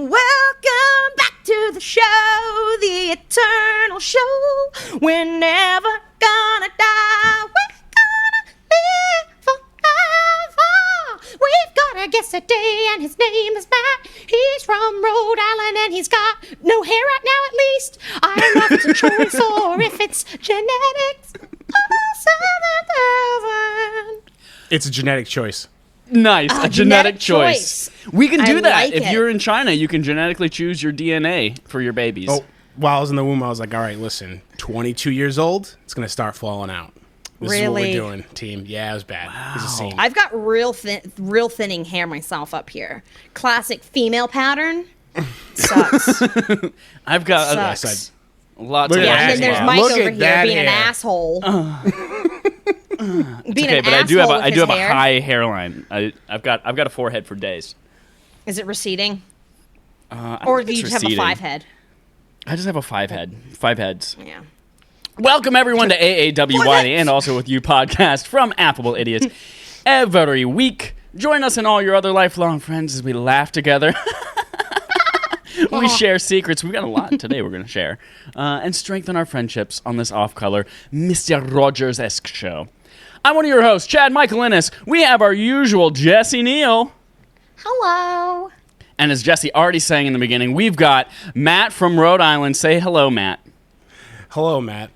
Welcome back to the show, the eternal show. We're never gonna die. We're gonna live forever. We've got a guest today, and his name is Matt. He's from Rhode Island, and he's got no hair right now, at least. I don't know if it's a choice or if it's genetics. Oh, 7,000. It's a genetic choice. Nice, a genetic choice. We can do that. like If it. you're in China, you can genetically choose your DNA for your babies. Oh, while I was in the womb, I was like, all right, listen, 22 years old, it's going to start falling out. This is what Really? we're doing, team. Yeah, it was bad. It was a scene. I've got real thinning hair myself up here. Classic female pattern. Sucks. I've got Sucks. lots Look of at Yeah, that and then there's hair. Mike Look over at here that being an hair. asshole. Being Okay, an but I asshole with do have his a hair. high hairline. I've got a forehead for days. Is it receding? I Or think do you it's just have a receding. 5 head? I just have a 5 heads. Yeah. Welcome everyone to AAWY, and also with you podcast from Affable Idiots every week. Join us and all your other lifelong friends as we laugh together. We share secrets. We've got a lot today we're going to share. And strengthen our friendships on this off-color Mr. Rogers-esque show. I'm one of your hosts, Chad Michael Innes. We have our usual Jesse Neal. Hello. And as Jesse already sang in the beginning, we've got Matt from Rhode Island. Say hello, Matt. Hello, Matt.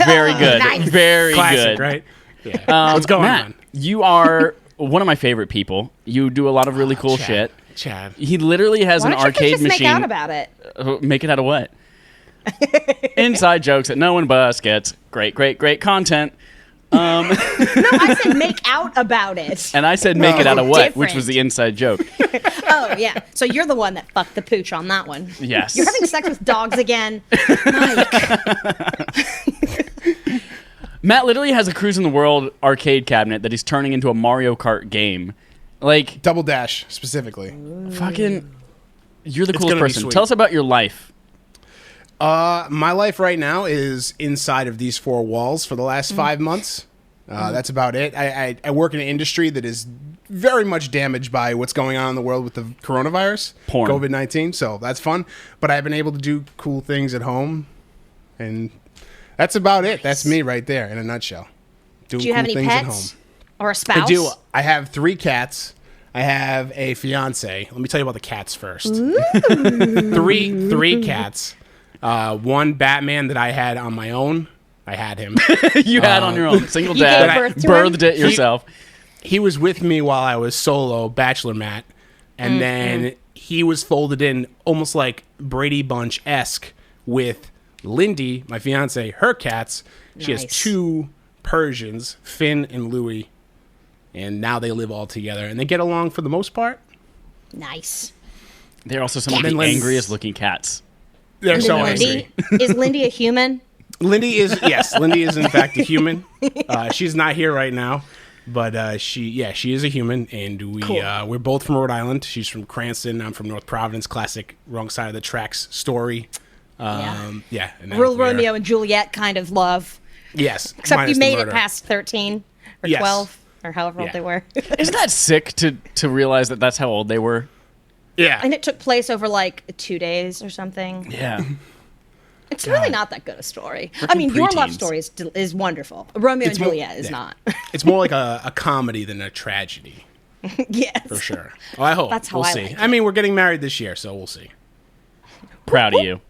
Very good. Nice. Very Classic, good. right? Yeah. What's going Matt, on? you are one of my favorite people. You do a lot of really cool shit. Chad. He literally has Why an don't you arcade just machine. make out about it? Make it out of what? Inside jokes that no one but us gets. Great content. No, I said make out about it. And I said make it out of what, which Different. was the inside joke. Oh, yeah. So you're the one that fucked the pooch on that one. Yes. You're having sex with dogs again. Mike. Matt literally has a Cruise in the World arcade cabinet that he's turning into a Mario Kart game. Like, Double Dash, specifically. fucking, you're the It's coolest gonna be person. sweet. Tell us about your life. My life right now is inside of these 4 walls for the last 5 months. That's about it. I work in an industry that is very much damaged by what's going on in the world with the coronavirus, Porn. COVID-19. So that's fun. But I've been able to do cool things at home, and that's about it. That's me right there in a nutshell. Doing Do you have cool any things at pets? home. Or a spouse? I do. I have 3 cats. I have a fiance. Let me tell you about the cats first. Three cats. 1 Batman that I had on my own. I had him. You had on your own. Single You dad. gave birth to Birthed him? it yourself. He was with me while I was solo, Bachelor Matt. And then he was folded in almost like Brady Bunch-esque with Lindy, my fiance, her cats. She has Nice. 2 Persians, Finn and Louie. And now they live all together. And they get along for the most part. Nice. They're also some of Then the let's- angriest looking cats. They're so Lindy? angry. Is Lindy a human? Lindy is, yes, Lindy is in fact a human. She's not here right now. But she is a human, and we're both from Rhode Island. She's from Cranston. I'm from North Providence. Classic wrong side of the tracks story. And then Real we are- Romeo and Juliet kind of love. Yes, Except minus you the made it murder. past 13 or Yes. 12 or however old Yeah. they were. Isn't that sick to realize that that's how old they were? Yeah, And it took place over like 2 days or something. Yeah. It's really not that good a story. I mean, your love preteens. story is wonderful. Romeo and more- Juliet is yeah. not. it's more like a comedy than a tragedy, Yes. for sure. Well, I hope. That's how we'll I see. like it. I mean, we're getting married this year, so we'll see. Proud of you.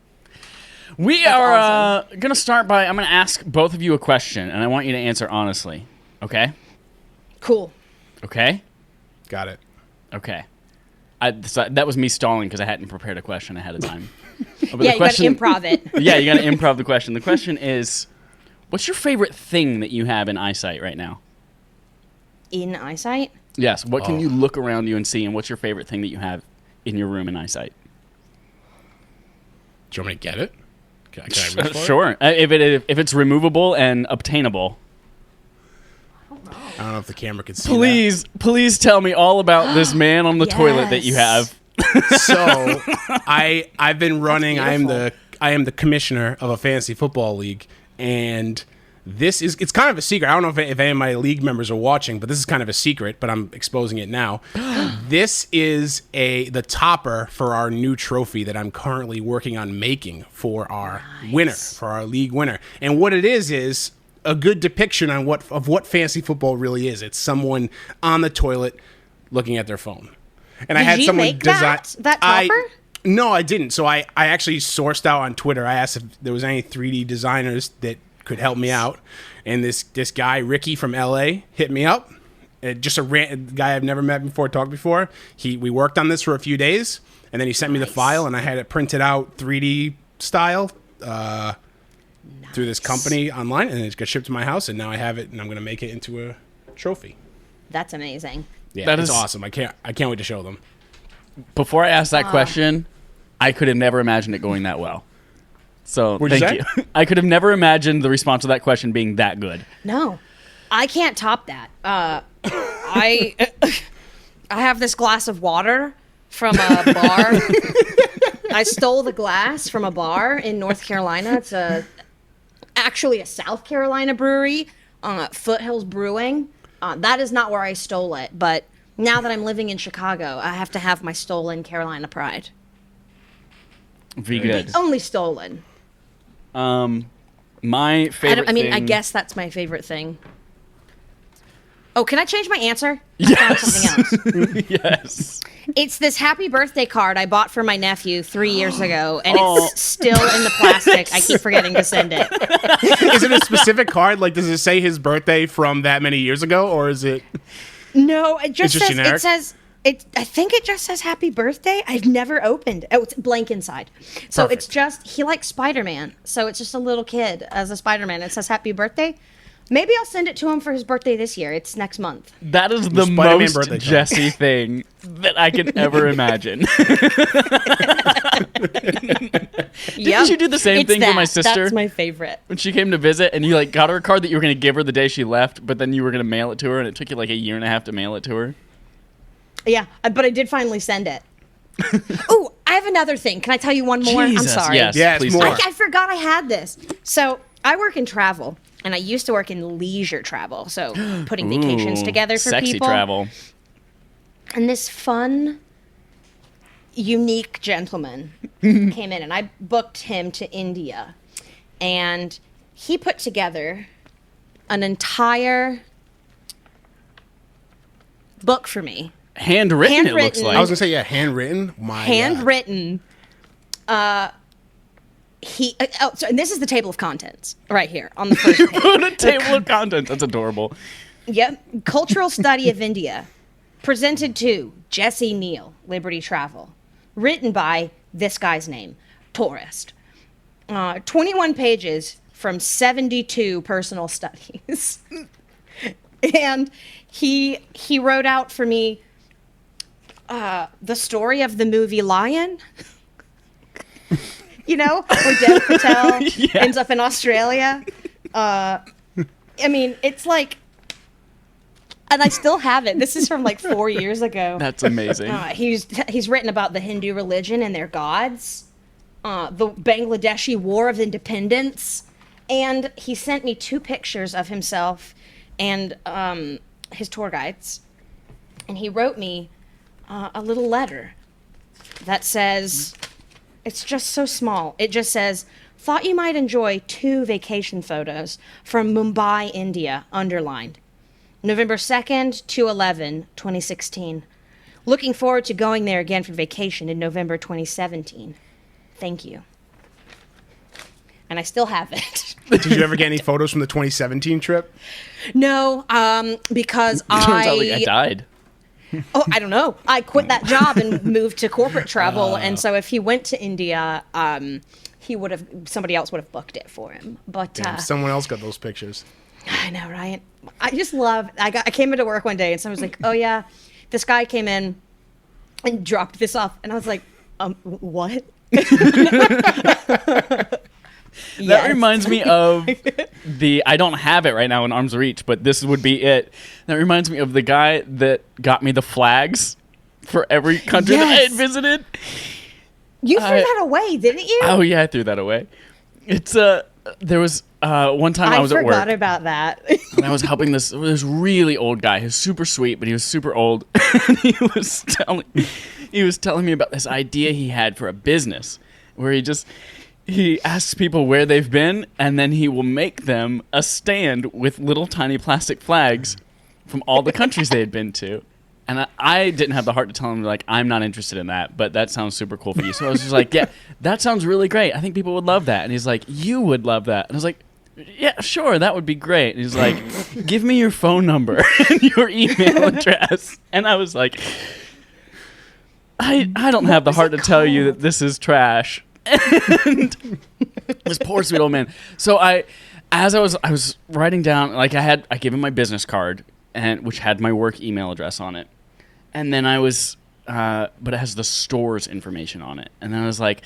We are going to start by, I'm going to ask both of you a question, and I want you to answer honestly. Okay? Cool. Okay? Got it. Okay. So that was me stalling because I hadn't prepared a question ahead of time. But Yeah, you got to improv it. Yeah, you got to improv the question. The question is, what's your favorite thing that you have in eyesight right now? In eyesight? Yes. What Oh. can you look around you and see, and what's your favorite thing that you have in your room in eyesight? Do you want me to get it? Can I reach for it? Sure. If it's removable and obtainable. I don't know if the camera can see Please tell me all about this man on the toilet that you have. that. So, I've been running. I beautiful. am the commissioner of a fantasy football league, and it's kind of a secret. I don't know if any of my league members are watching, but this is kind of a secret, but I'm exposing it now. This is the topper for our new trophy that I'm currently working on making for our winner, for our league winner. And what it is a good depiction on what fantasy football really is. It's someone on the toilet looking at their phone. And I had someone design that topper? No, I didn't. So I actually sourced out on Twitter. I asked if there was any 3D designers that could help me out. And this guy, Ricky from LA, hit me up. Just a guy I've never met before, talked before. We worked on this for a few days, and then he sent me the file, and I had it printed out 3D style through this company online, and it got shipped to my house, and now I have it, and I'm going to make it into a trophy. That's amazing. Yeah, it's awesome. I can't wait to show them. Before I ask that question, I could have never imagined it going that well. So thank you. I could have never imagined the response to that question being that good. No, I can't top that. I have this glass of water from a bar. I stole the glass from a bar in North Carolina. It's actually a South Carolina brewery, Foothills Brewing. That is not where I stole it, but now that I'm living in Chicago, I have to have my stolen Carolina pride. Very good. Only stolen. My favorite thing... I guess that's my favorite thing. Oh, can I change my answer? Yes. I found something else. Yes. It's this happy birthday card I bought for my nephew 3 years ago, and it's still in the plastic. I keep forgetting to send it. Is it a specific card? Like, does it say his birthday from that many years ago, or is it... No, it just says... generic? It says... I think it just says happy birthday. I've never opened. Oh, it's blank inside. So Perfect. it's just, he likes Spider-Man. So it's just a little kid as a Spider-Man. It says happy birthday. Maybe I'll send it to him for his birthday this year. It's next month. That is the Spider-Man most birthday Jesse thing that I can ever imagine. Didn't you do the same thing for my sister? That's my favorite. When she came to visit and you like got her a card that you were going to give her the day she left, but then you were going to mail it to her and it took you like a year and a half to mail it to her? Yeah, but I did finally send it. Oh, I have another thing. Can I tell you one more? Jesus, I'm sorry. Yes, please more. do. I forgot I had this. So I work in travel, and I used to work in leisure travel. So putting vacations together for sexy people. travel. And this fun, unique gentleman came in, and I booked him to India. And he put together an entire book for me. Handwritten, it looks like. I was going to say, yeah, handwritten. Handwritten. And this is the table of contents right here on the first page. Put a table of contents. That's adorable. Yep. Cultural Study of India. Presented to Jesse Neal, Liberty Travel. Written by this guy's name, Tourist. 21 pages from 72 personal studies. And he wrote out for me the story of the movie Lion. You know, where Dev Patel ends up in Australia. I mean, it's like, and I still have it. This is from like 4 years ago. That's amazing. He's written about the Hindu religion and their gods, the Bangladeshi War of Independence, and he sent me 2 pictures of himself and his tour guides, and he wrote me a little letter that says, it's just so small. It just says, thought you might enjoy 2 vacation photos from Mumbai, India, underlined. November 2nd to 11, 2016. Looking forward to going there again for vacation in November 2017. Thank you. And I still have it. Did you ever get any photos from the 2017 trip? No, because Turns out like I died. Oh, I don't know. I quit that job and moved to corporate travel, and so if he went to India, somebody else would have booked it for him. But Damn, someone else got those pictures. I know, right? I just love. I came into work one day, and someone was like, "Oh yeah, this guy came in and dropped this off," and I was like, what?" That reminds me of I don't have it right now in arm's reach, but this would be it. That reminds me of the guy that got me the flags for every country that I had visited. You threw that away, didn't you? Oh yeah, I threw that away. It's there was one time I was at work. I forgot about that. And I was helping this really old guy. He was super sweet, but he was super old. And he was telling me about this idea he had for a business where he asks people where they've been, and then he will make them a stand with little tiny plastic flags from all the countries they had been to. And I didn't have the heart to tell him, like, I'm not interested in that, but that sounds super cool for you. So I was just like, yeah, that sounds really great. I think people would love that. And he's like, you would love that. And I was like, yeah, sure, that would be great. And he's like, give me your phone number and your email address. And I was like, I don't have the heart to tell you that this is trash. And this poor sweet old man. So I was writing down, like, I gave him my business card, which had my work email address on it. And then but it has the store's information on it. And then I was like,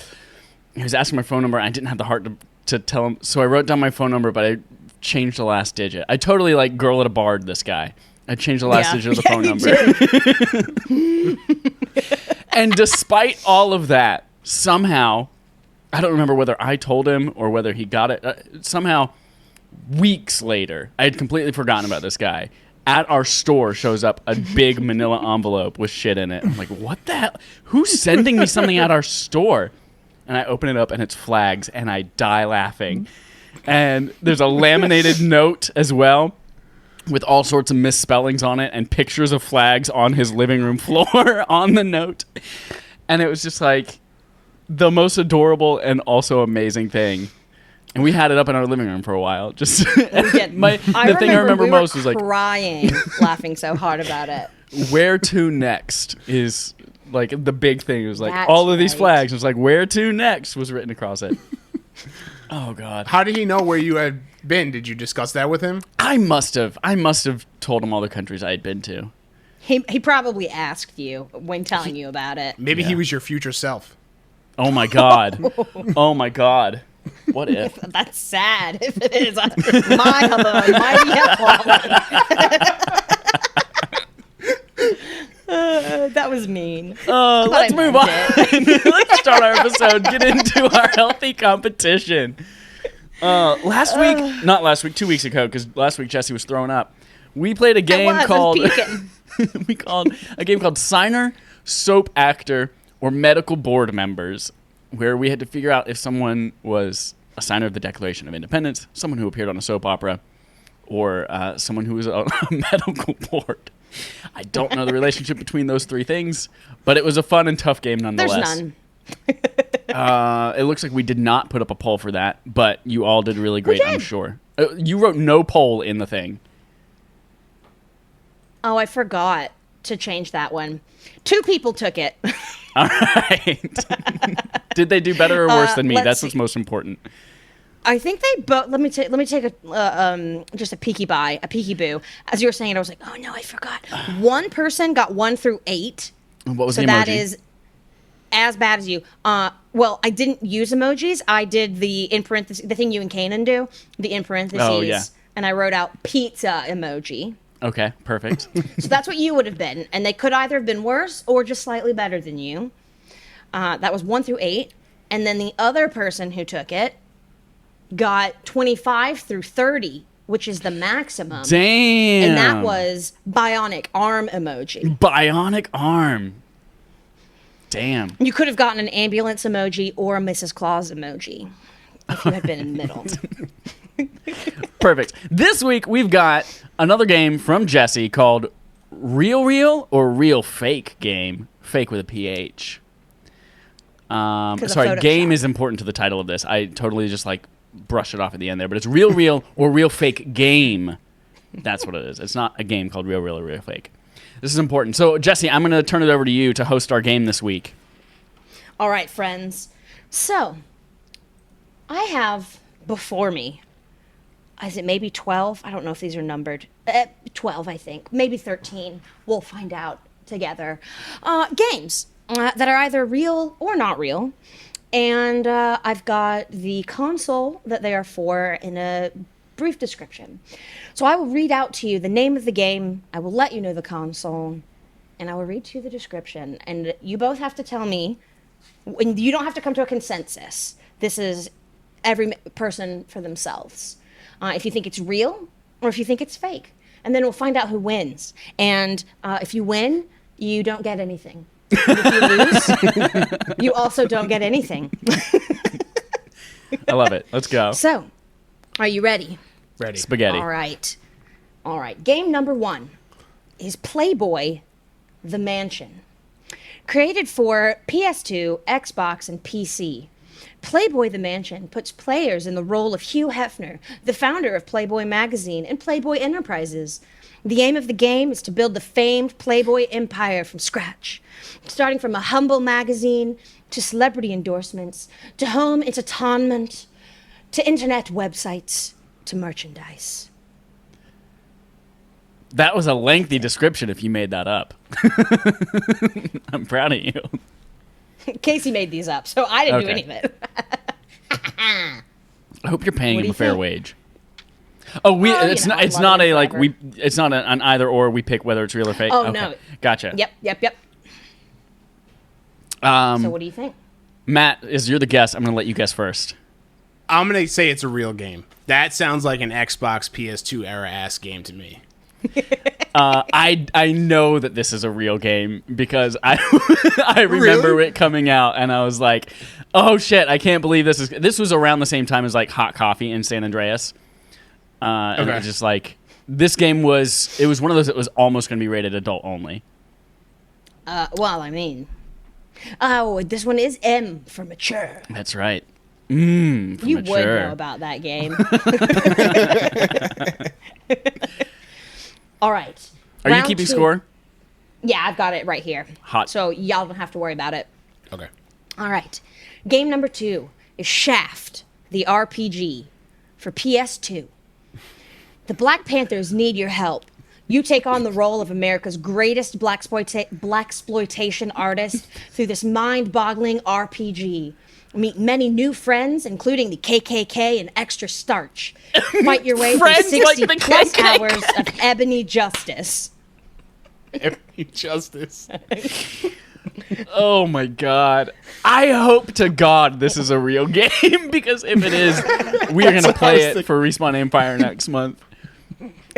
he was asking my phone number. I didn't have the heart to tell him. So I wrote down my phone number, but I changed the last digit. I totally, like, girl at a bard this guy. I changed the last digit of the phone number. And despite all of that, somehow, I don't remember whether I told him or whether he got it. Somehow, weeks later, I had completely forgotten about this guy. At our store shows up a big manila envelope with shit in it. I'm like, what the hell? Who's sending me something at our store? And I open it up, and it's flags, and I die laughing. And there's a laminated note as well with all sorts of misspellings on it and pictures of flags on his living room floor on the note. And it was just like the most adorable and also amazing thing. And we had it up in our living room for a while. Just the thing I remember most was like crying, laughing so hard about it. Where to next is like the big thing. It was like That's all of these right. flags. It was like where to next was written across it. Oh God! How did he know where you had been? Did you discuss that with him? I must have told him all the countries I had been to. He probably asked you when telling you about it. Maybe he was your future self. Oh my God! Oh my God! What if? That's sad. If it is my that was mean. Let's move on. Let's start our episode. Get into our healthy competition. 2 weeks ago, because last week Jesse was throwing up. We played a game called a game called Signer, Soap Actor, or Medical Board Members, where we had to figure out if someone was a signer of the Declaration of Independence, someone who appeared on a soap opera, or someone who was on a medical board. I don't know the relationship between those three things, but it was a fun and tough game nonetheless. There's none. It looks like we did not put up a poll for that, but you all did really great, I'm sure. You wrote no poll in the thing. Oh, I forgot to change that one. 2 people took it. All right. Did they do better or worse than me? That's what's see. most important. I think they both. Let me take a just a peeky boo. As you were saying it, I was like, oh no, I forgot. One person got 1 through 8. What was so the emoji? that is as bad as you. Well, I didn't use emojis. I did the in parentheses, the thing you and Kanan do, the in parentheses. Oh, yeah. And I wrote out pizza emoji. Okay, perfect. So that's what you would have been. And they could either have been worse or just slightly better than you. That was 1 through 8. And then the other person who took it got 25 through 30, which is the maximum. Damn. And that was bionic arm emoji. Bionic arm. Damn. You could have gotten an ambulance emoji or a Mrs. Claus emoji if you had been in the middle. Perfect. This week we've got another game from Jesse called Real or Real Phake Game. Fake with a PH. Sorry, game is important to the title of this. I totally just brush it off at the end there, but it's Real or Real Phake Game. That's what it is. It's not a game called Real or Real Phake. This is important. So, Jesse, I'm going to turn it over to you to host our game this week. All right, friends. So, I have before me, is it maybe 12? I don't know if these are numbered. 12, I think. Maybe 13. We'll find out together. Games that are either real or not real. And I've got the console that they are for in a brief description. So I will read out to you the name of the game. I will let you know the console. And I will read to you the description. And you both have to tell me. You don't have to come to a consensus. This is every person for themselves. If you think it's real or if you think it's fake. And then we'll find out who wins. And if you win, you don't get anything. And if you lose, you also don't get anything. I love it. Let's go. So, are you ready? Ready. Spaghetti. All right. Game number 1 is Playboy the Mansion. Created for PS2, Xbox, and PC. Playboy the Mansion puts players in the role of Hugh Hefner, the founder of Playboy magazine and Playboy Enterprises. The aim of the game is to build the famed Playboy empire from scratch, starting from a humble magazine to celebrity endorsements, to home entertainment, to internet websites, to merchandise. That was a lengthy description if you made that up. I'm proud of you. Casey made these up, so I didn't do Okay. any of it. I hope you're paying What do him you a fair think? wage. Oh, it's you know, not. It's love not it a like forever. It's not an either or. We pick whether it's real or fake. Oh, Okay. no. Gotcha. Yep. Um, So what do you think? Matt, as you're the guest, I'm going to let you guess first. I'm gonna say it's a real game. That sounds like an Xbox PS2 era ass game to me. I know that this is a real game because I remember Really? it coming out and I was like, oh shit, I can't believe this is. This was around the same time as like Hot Coffee in San Andreas, and it Okay. was just like this game was. It was one of those that was almost going to be rated adult only. Well, I mean, this one is M for mature. That's right. For You mature. would know about that game. All right. Are you Round keeping 2. score? Yeah, I've got it right here. Hot. So y'all don't have to worry about it. Okay. All right. Game number 2 is Shaft, the RPG, for PS2. The Black Panthers need your help. You take on the role of America's greatest blaxploitation artist through this mind-boggling RPG. Meet many new friends, including the KKK and Extra Starch. Fight your way through Friends like 60 the plus KKK. hours of ebony justice. Justice. Oh my god. I hope to God this is a real game because if it is, we're going to play it for Respawn Empire next month.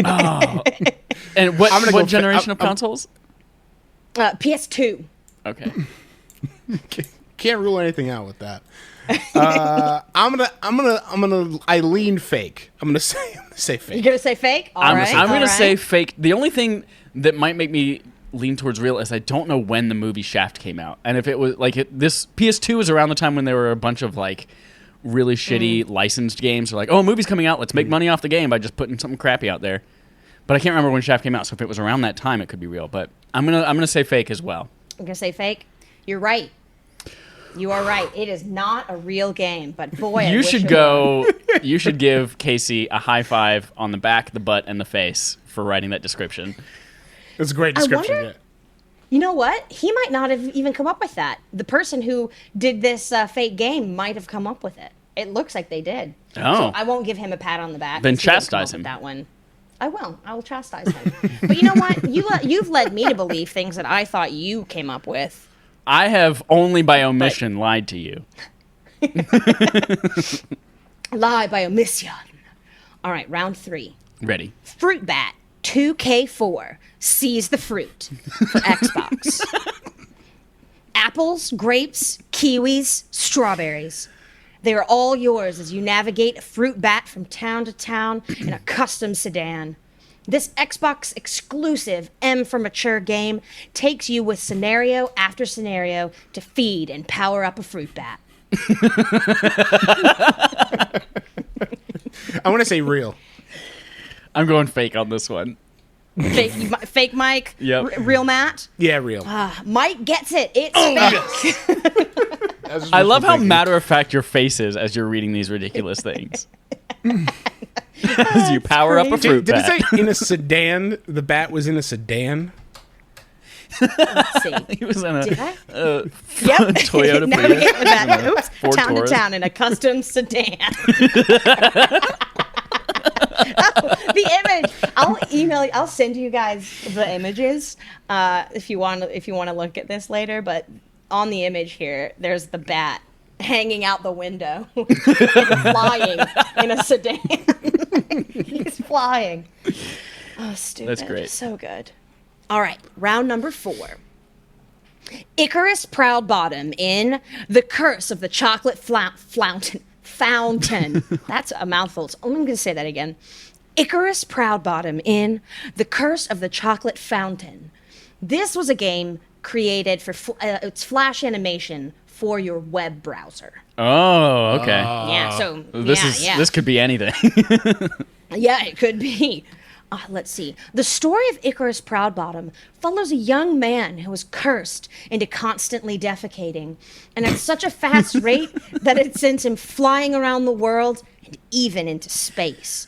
Oh. And what, I'm gonna what go generation of I'm- consoles? PS2. Okay. Can't rule anything out with that. I'm gonna I lean fake. I'm gonna say fake. You're going to say fake? All I'm right. going all to right. say fake. The only thing that might make me lean towards real is I don't know when the movie Shaft came out. And if it was like this PS2 was around the time when there were a bunch of like really shitty licensed games. They're like, oh, a movie's coming out. Let's make money off the game by just putting something crappy out there. But I can't remember when Shaft came out. So if it was around that time, it could be real. But I'm gonna say fake as well. I'm going to say fake. You're right. You are right. It is not a real game, but boy, I You wish should it go. You should give Casey a high five on the back, the butt, and the face for writing that description. It's a great description. wonder- You know what? He might not have even come up with that. The person who did this fake game might have come up with it. It looks like they did. Oh. So I won't give him a pat on the back. Then 'cause he didn't come chastise up with him. That one. I will. I will chastise him. But you know what? You've led me to believe things that I thought you came up with. I have only by omission lied to you. Lie by omission. All right, round 3. Ready. Fruit Bat 2K4. Seize the fruit for Xbox. Apples, grapes, kiwis, strawberries. They are all yours as you navigate a fruit bat from town to town in a custom sedan. This Xbox exclusive M for Mature game takes you with scenario after scenario to feed and power up a fruit bat. I want to say real. I'm going fake on this one. Fake Mike? Yep. Real Matt? Yeah, real. Mike gets it. It's fake. I love how matter of fact your face is as you're reading these ridiculous things. As you power up a fruit Did it bat. say in a sedan? The bat was in a sedan. Let's see. He was in a Did I? Yep. Toyota Navigate Prius. the bat. Oops. Ford Town Taurus. to town in a custom sedan. The image. I'll send you guys the images if you want to look at this later. But on the image here, there's the bat hanging out the window and flying in a sedan. He's flying. Oh, stupid. That's great. So good. All right, round number 4. Icarus Proudbottom in The Curse of the Chocolate Fountain. That's a mouthful. So I'm going to say that again. Icarus Proudbottom in The Curse of the Chocolate Fountain. This was a game created for it's flash animation for your web browser. Oh, okay. Yeah, so This could be anything. Yeah, it could be. Let's see. The story of Icarus Proudbottom follows a young man who was cursed into constantly defecating, and at such a fast rate that it sends him flying around the world and even into space.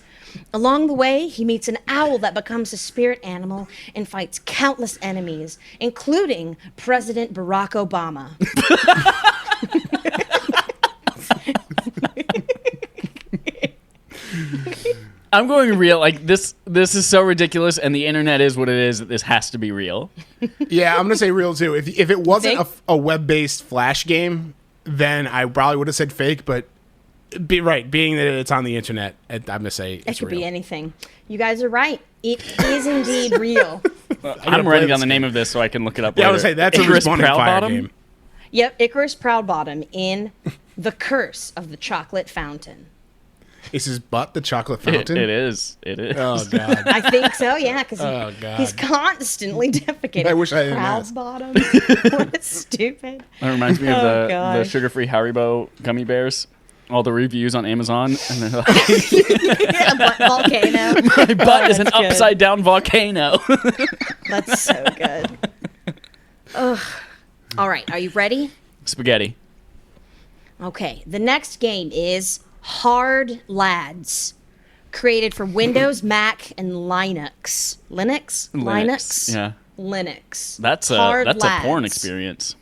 Along the way, he meets an owl that becomes a spirit animal and fights countless enemies, including President Barack Obama. I'm going real. Like this is so ridiculous, and the internet is what it is. That this has to be real. Yeah, I'm gonna say real too. If it wasn't a web-based Flash game, then I probably would have said fake. But being that it's on the internet, I'm gonna say it's It could real. be anything. You guys are right. It is indeed real. I'm writing down the name of this so I can look it up. Yeah, later. I would say that's a Icarus responding fire Proudbottom? game. Yep, Icarus Proudbottom in The Curse of the Chocolate Fountain. Is his butt the chocolate fountain? It is. Oh god. I think so, yeah, because Oh, God. he's constantly defecating. I wish I didn't ask. Proudbottom. What stupid. That reminds me of Oh, the gosh. sugar-free Haribo gummy bears. All the reviews on Amazon, and they're like, Yeah, butt volcano. "My butt is an that's good. upside-down volcano." That's so good. Ugh. All right, are you ready? Spaghetti. Okay, the next game is Hard Lads, created for Windows, Mac, and Linux. Linux? Yeah, Linux. that's a Hard porn Lads. experience.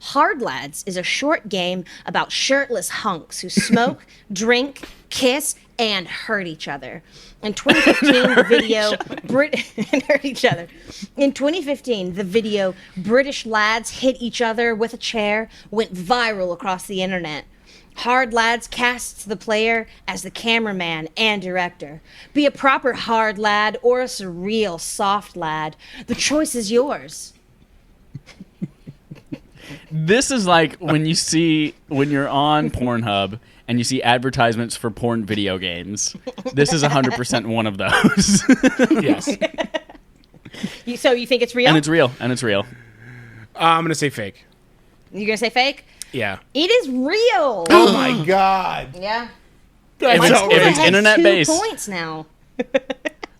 Hard Lads is a short game about shirtless hunks who smoke, drink, kiss, and hurt each other. In 2015, the video and hurt each other. In 2015, the video "British Lads Hit Each Other with a Chair" went viral across the internet. Hard Lads casts the player as the cameraman and director. Be a proper hard lad or a surreal soft lad. The choice is yours. This is like when you're on Pornhub and you see advertisements for porn video games. This is 100% one of those. Yes. So you think it's real? And it's real. I'm gonna say fake. You gonna say fake? Yeah. It is real. Oh my god. Yeah. If That's it's outrageous. internet-based. 2 points now.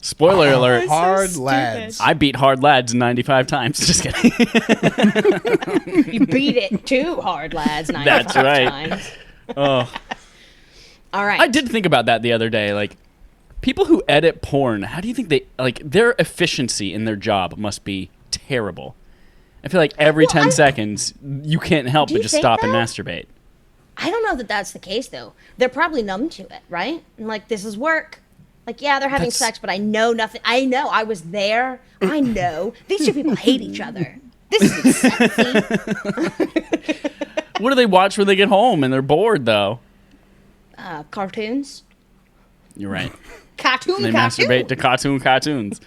Spoiler alert. Hard stupid. lads. I beat Hard Lads 95 times. Just kidding. You beat it too hard, lads. 95 That's right. times. Oh. All right. I did think about that the other day. Like, people who edit porn, how do you think their efficiency in their job must be terrible? I feel like every 10 seconds, you can't help Do but you just think stop and that? masturbate. I don't know that that's the case, though. They're probably numb to it, right? And like, this is work. Like, yeah, they're having sex, but I know nothing. I know. I was there. I know. These two people hate each other. This is sexy. What do they watch when they get home and they're bored, though? Cartoons. You're right. Cartoon. They masturbate to cartoons.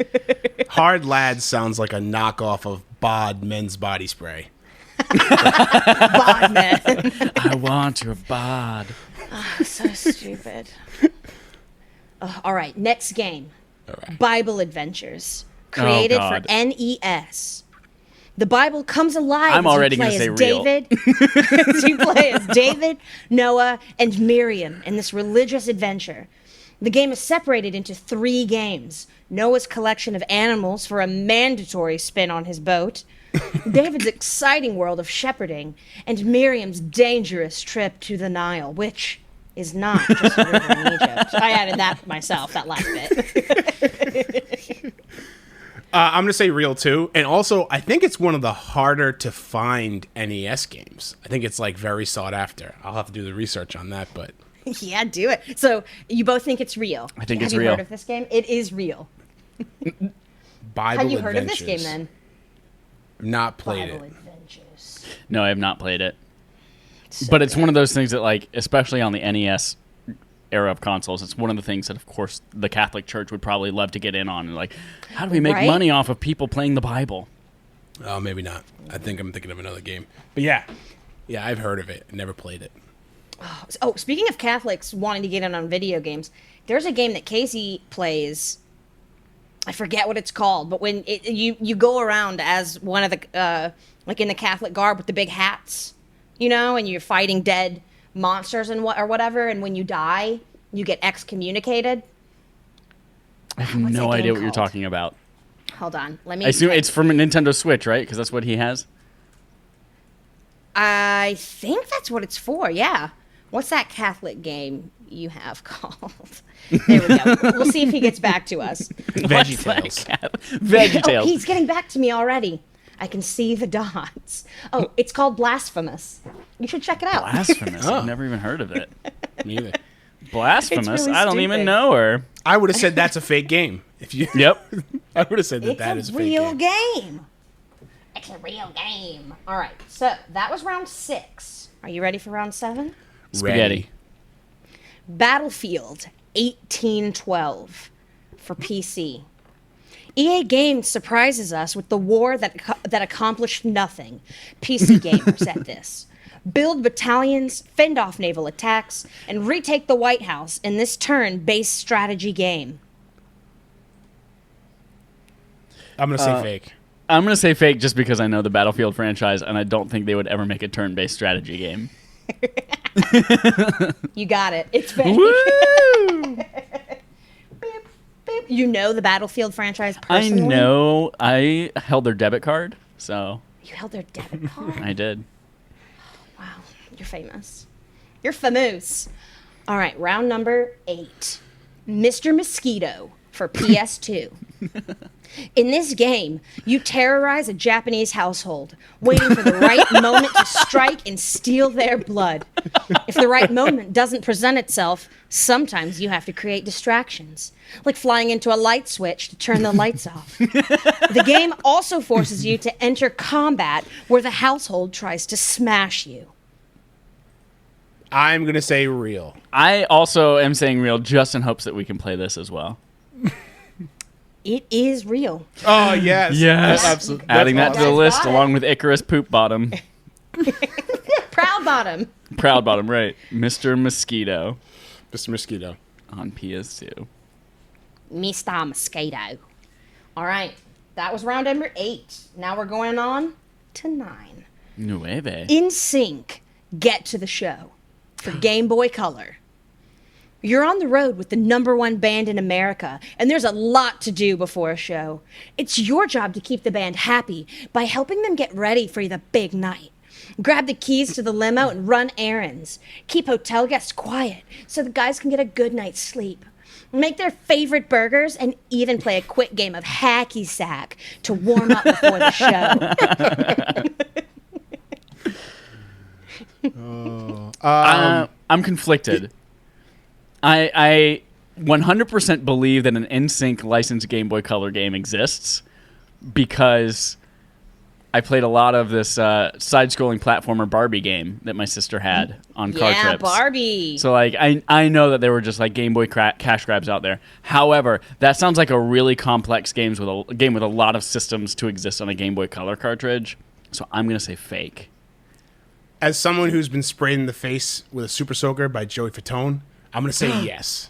Hard lads sounds like a knockoff of Bod men's body spray. Bod man. I want your bod. So stupid. All right, next game. Bible Adventures, created for God. NES. The Bible comes alive I'm as already you play gonna as say real. David. As you play as David, Noah, and Miriam in this religious adventure. The game is separated into 3 games. Noah's collection of animals for a mandatory spin on his boat, David's exciting world of shepherding, and Miriam's dangerous trip to the Nile, which is not just a river in Egypt. I added that myself, that last bit. I'm gonna say real too, and also I think it's one of the harder to find NES games. I think it's like very sought after. I'll have to do the research on that, but Yeah, do it. So you both think it's real. I think Have it's you real. heard of this game? It is real. Bible Have you heard of this game Adventures. then? Not played Bible it. Adventures. No, I have not played it. But it's one of those things that, like, especially on the NES era of consoles, it's one of the things that, of course, the Catholic Church would probably love to get in on. Like, how do we make money off of people playing the Bible? Oh, maybe not. I think I'm thinking of another game. But yeah, I've heard of it. Never played it. Oh, speaking of Catholics wanting to get in on video games, there's a game that Casey plays. I forget what it's called, but when you go around as one of the like in the Catholic garb with the big hats, you know, and you're fighting dead monsters and whatever, and when you die, you get excommunicated. I have no idea what you're talking about. Hold on, let me. I assume it's from a Nintendo Switch, right? Because that's what he has. I think that's what it's for. Yeah. What's that Catholic game you have called? There we go. We'll see if he gets back to us. VeggieTales. VeggieTales. Oh, he's getting back to me already. I can see the dots. Oh, it's called Blasphemous. You should check it out. Blasphemous. I've never even heard of it. Me either. Blasphemous. Really I don't even stupid. know her. I would have said that's a fake game. If you. Yep. I would have said that that is It's a a fake real game. game. It's a real game. All right, so that was round 6. Are you ready for round 7? Spaghetti. Battlefield 1812 for PC. EA Games surprises us with the war that accomplished nothing. PC gamers at this. Build battalions, fend off naval attacks, and retake the White House in this turn-based strategy game. I'm going to say fake. I'm going to say fake just because I know the Battlefield franchise, and I don't think they would ever make a turn-based strategy game. You got it. It's fake. Woo! Beep, beep. You know the Battlefield franchise personally? I know. I held their debit card, so You held their debit card? I did. Wow, you're famous. You're famous. All right, round number 8. Mr. Mosquito for PS2. In this game, you terrorize a Japanese household, waiting for the right moment to strike and steal their blood. If the right moment doesn't present itself, sometimes you have to create distractions, like flying into a light switch to turn the lights off. The game also forces you to enter combat where the household tries to smash you. I'm going to say real. I also am saying real just in hopes that we can play this as well. It is real. Oh, yes. Yes. Absolutely. Adding that to the Guys list got it. along with Icarus Poop Bottom. Proud bottom. Proud Bottom, right. Mr. Mosquito Mr. Mosquito. on PS2. Mr. Mosquito. All right, that was round number 8. Now we're going on to 9. Nueve. In Sync, Get to the Show for Game Boy Color. You're on the road with the #1 band in America, and there's a lot to do before a show. It's your job to keep the band happy by helping them get ready for the big night. Grab the keys to the limo and run errands. Keep hotel guests quiet so the guys can get a good night's sleep. Make their favorite burgers and even play a quick game of hacky sack to warm up before the show. I'm conflicted. I 100% believe that an NSYNC licensed Game Boy Color game exists because I played a lot of this side-scrolling platformer Barbie game that my sister had on car Yeah, trips. Barbie. So, like, I know that there were just, like, Game Boy cash grabs out there. However, that sounds like a really complex game with a lot of systems to exist on a Game Boy Color cartridge. So I'm going to say fake. As someone who's been sprayed in the face with a super soaker by Joey Fatone, I'm going to say yes.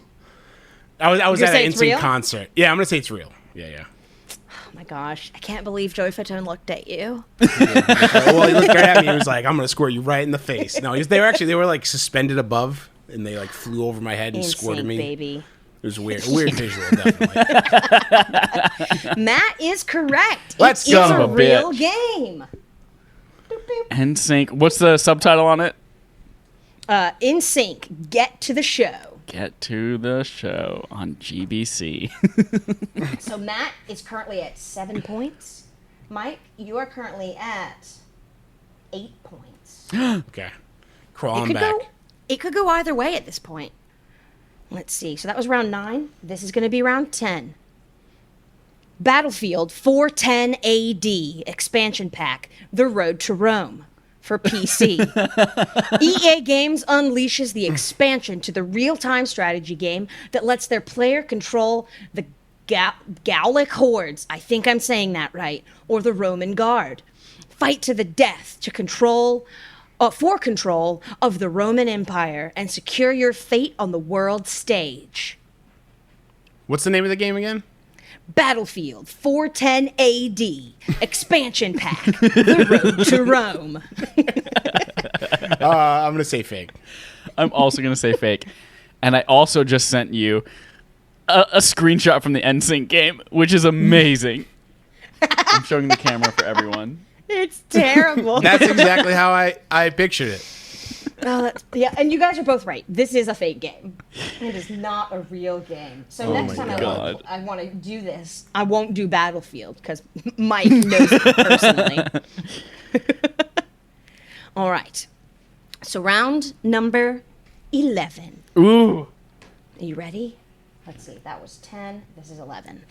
I was You're at saying an it's real? NSYNC concert. Yeah, I'm going to say it's real. Yeah. Oh my gosh, I can't believe Joey Fatone looked at you. Well, he looked right at me and he was like, I'm going to squirt you right in the face. No, they were like suspended above and they like flew over my head and squirted NSYNC, me. baby. It was weird. A weird visual, definitely. Matt is correct. Let's It go. is Son a of a real bitch. game. Boop, boop. NSYNC. What's the subtitle on it? In Sync, Get to the Show. Get to the show on GBC. So Matt is currently at 7 points. Mike, you are currently at 8 points. Okay. Crawling It back. could go either way at this point. Let's see. So that was round 9. This is going to be round 10. Battlefield 410 AD expansion pack, The Road to Rome for PC. EA Games unleashes the expansion to the real-time strategy game that lets their player control the Gallic hordes, I think I'm saying that right, or the Roman Guard. Fight to the death to for control of the Roman Empire and secure your fate on the world stage. What's the name of the game again? Battlefield 410 AD Expansion Pack, The Road to Rome. I'm going to say fake. I'm also going to say fake. And I also just sent you a screenshot from the NSYNC game, which is amazing. I'm showing the camera for everyone. It's terrible. That's exactly how I pictured it. Oh, yeah, and you guys are both right. This is a fake game. It is not a real game. So next time I want to do this, I won't do Battlefield because Mike knows it personally. All right. So round number 11. Ooh. Are you ready? Let's see. That was 10. This is 11.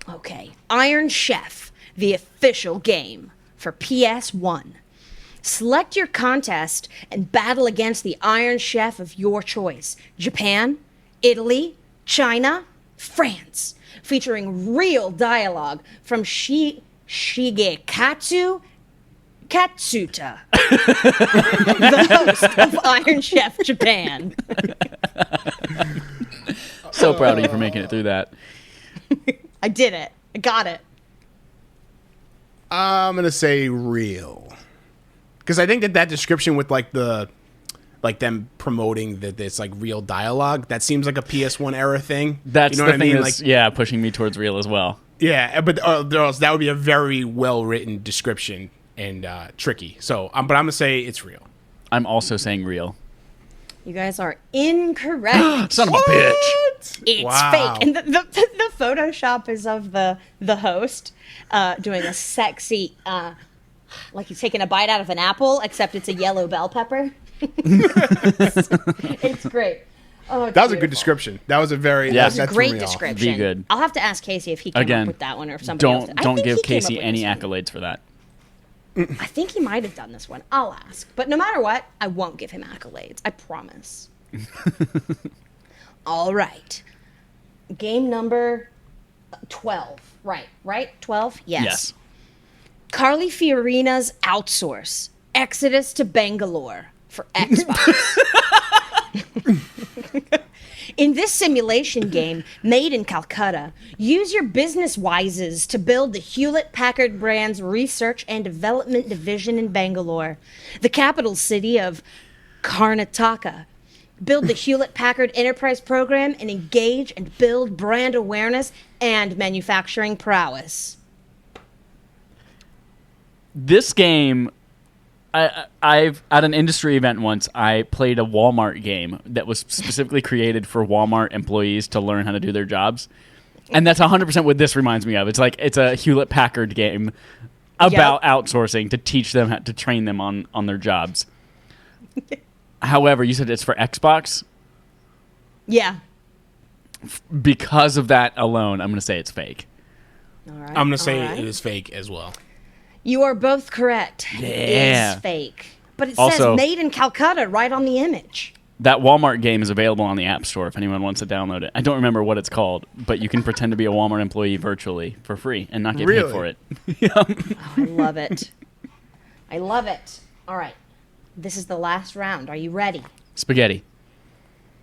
Okay. Iron Chef, the official game for PS1. Select your contest and battle against the Iron Chef of your choice. Japan, Italy, China, France. Featuring real dialogue from Shigekatsu Katsuta, the host of Iron Chef Japan. So proud of you for making it through that. I did it. I got it. I'm going to say real. Because I think that description with them promoting that it's like real dialogue, that seems like a PS1 era thing. That's you know the what thing I mean? that's, Like, pushing me towards real as well. yeah, but that would be a very well written description and tricky. So, but I'm gonna say it's real. I'm also saying real. You guys are incorrect. Son of a bitch. It's Wow. fake. And the Photoshop is of the host doing a sexy, like he's taking a bite out of an apple, except it's a yellow bell pepper. It's great. Oh, That was a good description. That was a very That's It's a great real. description. Be good. I'll have to ask Casey if he came Again, up with that one or if somebody else did. I Don't think give he came up Casey with any this one. accolades for that. I think he might have done this one. I'll ask. But no matter what, I won't give him accolades. I promise. All right. Game number 12. Right? 12? Yes. Carly Fiorina's Outsource. Exodus to Bangalore for Xbox. In this simulation game, made in Calcutta, use your business wises to build the Hewlett-Packard brand's research and development division in Bangalore, the capital city of Karnataka. Build the Hewlett-Packard Enterprise program and engage and build brand awareness and manufacturing prowess. This game, I've at an industry event once, I played a Walmart game that was specifically created for Walmart employees to learn how to do their jobs. And that's 100% what this reminds me of. It's like it's a Hewlett-Packard game about outsourcing to teach them to train them on their jobs. However, you said it's for Xbox. Yeah. Because of that alone, I'm going to say it's fake. All right. I'm gonna say all right. it is fake as well. You are both correct. Yeah. It is fake. But it Also- says made in Calcutta right on the image. That Walmart game is available on the App Store if anyone wants to download it. I don't remember what it's called, but you can pretend to be a Walmart employee virtually for free and not get paid Really? for it. Oh, I love it. I love it. All right. This is the last round. Are you ready? Spaghetti.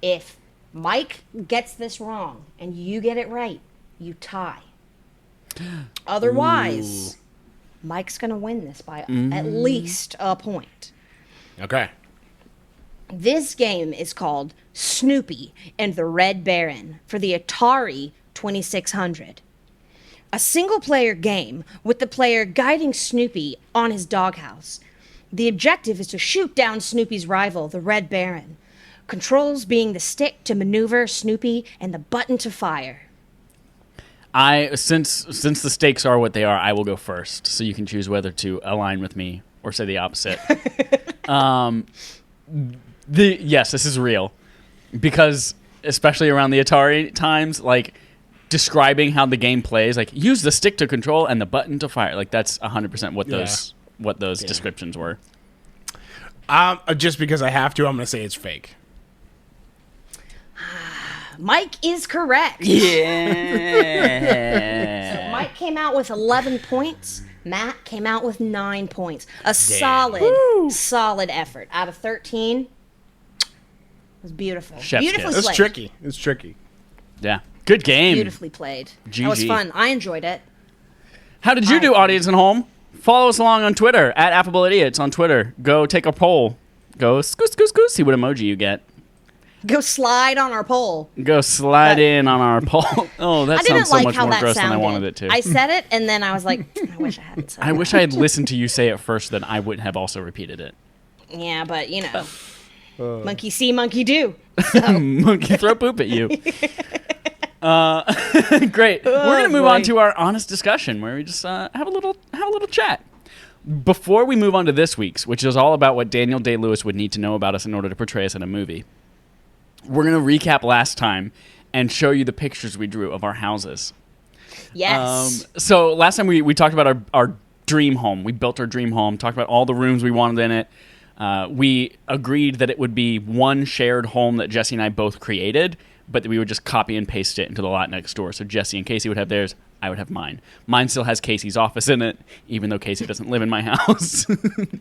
If Mike gets this wrong and you get it right, you tie. Otherwise, Mike's going to win this by at least a point. Okay. This game is called Snoopy and the Red Baron for the Atari 2600. A single-player game with the player guiding Snoopy on his doghouse. The objective is to shoot down Snoopy's rival, the Red Baron. Controls being the stick to maneuver Snoopy and the button to fire. Since the stakes are what they are, I will go first, so you can choose whether to align with me or say the opposite. Yes, this is real, because especially around the Atari times, like describing how the game plays, like use the stick to control and the button to fire, like that's 100% what those descriptions were. Just because I have to, I'm going to say it's fake. Mike is correct. Yeah. So Mike came out with 11 points. Matt came out with 9 points. A solid effort. Out of 13. It was beautiful. Chef's Beautifully kiss. played. It's tricky. Yeah. Good game. Beautifully played. GG. That was fun. I enjoyed it. How did you do, audience at home? Follow us along on Twitter, at Affable Idiots on Twitter. Go take a poll. Go scoot, see what emoji you get. Go slide on our poll. Go slide in on our poll. Oh, that I didn't sounds so like much how more that gross sounded. than I wanted it to. I said it, and then I was like, I wish I hadn't said I wish I had listened to you say it first, then I wouldn't have also repeated it. Yeah, but, monkey see, monkey do. Monkey throw poop at you. Great. We're gonna move on to our honest discussion, where we just have a little chat. Before we move on to this week's, which is all about what Daniel Day-Lewis would need to know about us in order to portray us in a movie, we're gonna recap last time and show you the pictures we drew of our houses. Yes. So last time we talked about our dream home. We built our dream home, talked about all the rooms we wanted in it. We agreed that it would be one shared home that Jesse and I both created, but that we would just copy and paste it into the lot next door. So Jesse and Casey would have theirs, I would have mine. Mine still has Casey's office in it, even though Casey doesn't live in my house.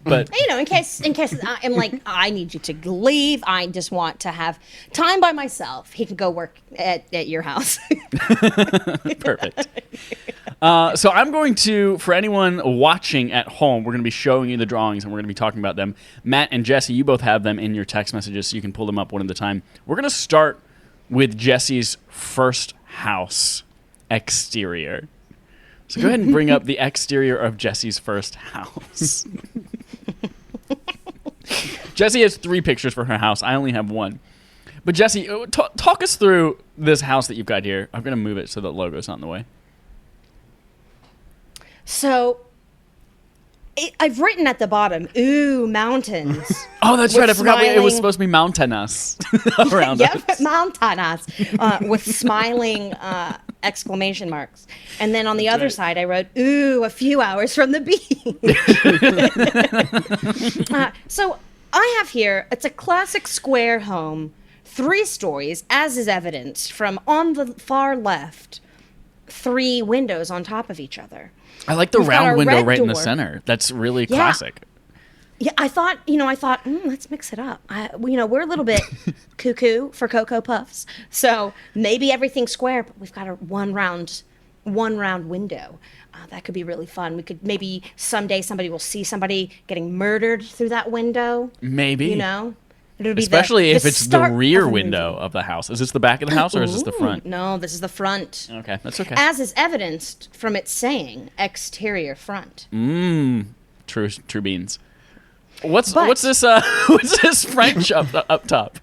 But in case I'm like, I need you to leave. I just want to have time by myself. He can go work at your house. perfect. So I'm going to, for anyone watching at home, we're going to be showing you the drawings and we're going to be talking about them. Matt and Jesse, you both have them in your text messages, so you can pull them up one at a time. We're going to start with Jesse's first house exterior. So go ahead and bring up the exterior of Jesse's first house. Jesse has 3 pictures for her house. I only have 1. But Jesse, talk us through this house that you've got here. I'm going to move it so the logo's not in the way. So, I've written at the bottom, ooh, mountains. Oh, that's right. I forgot it was smiling- supposed to be mountainous around us. Yep, mountainous, with smiling exclamation marks. And then on the other side, I wrote, ooh, a few hours from the beach. So I have here, it's a classic square home, 3 stories, as is evidenced from on the far left, 3 windows on top of each other. I like the We've got round our window red right in the door. center. That's really classic. Yeah, I thought, let's mix it up. We're a little bit cuckoo for Cocoa Puffs. So maybe everything's square, but we've got a one round window. That could be really fun. We could maybe someday somebody will see somebody getting murdered through that window. Maybe. It'll be Especially if it's the start rear of a window movie. of the house. Is this the back of the house or is this the front? No, this is the front. Okay, that's okay. As is evidenced from it saying exterior front. True beans. What's this what's this French up top?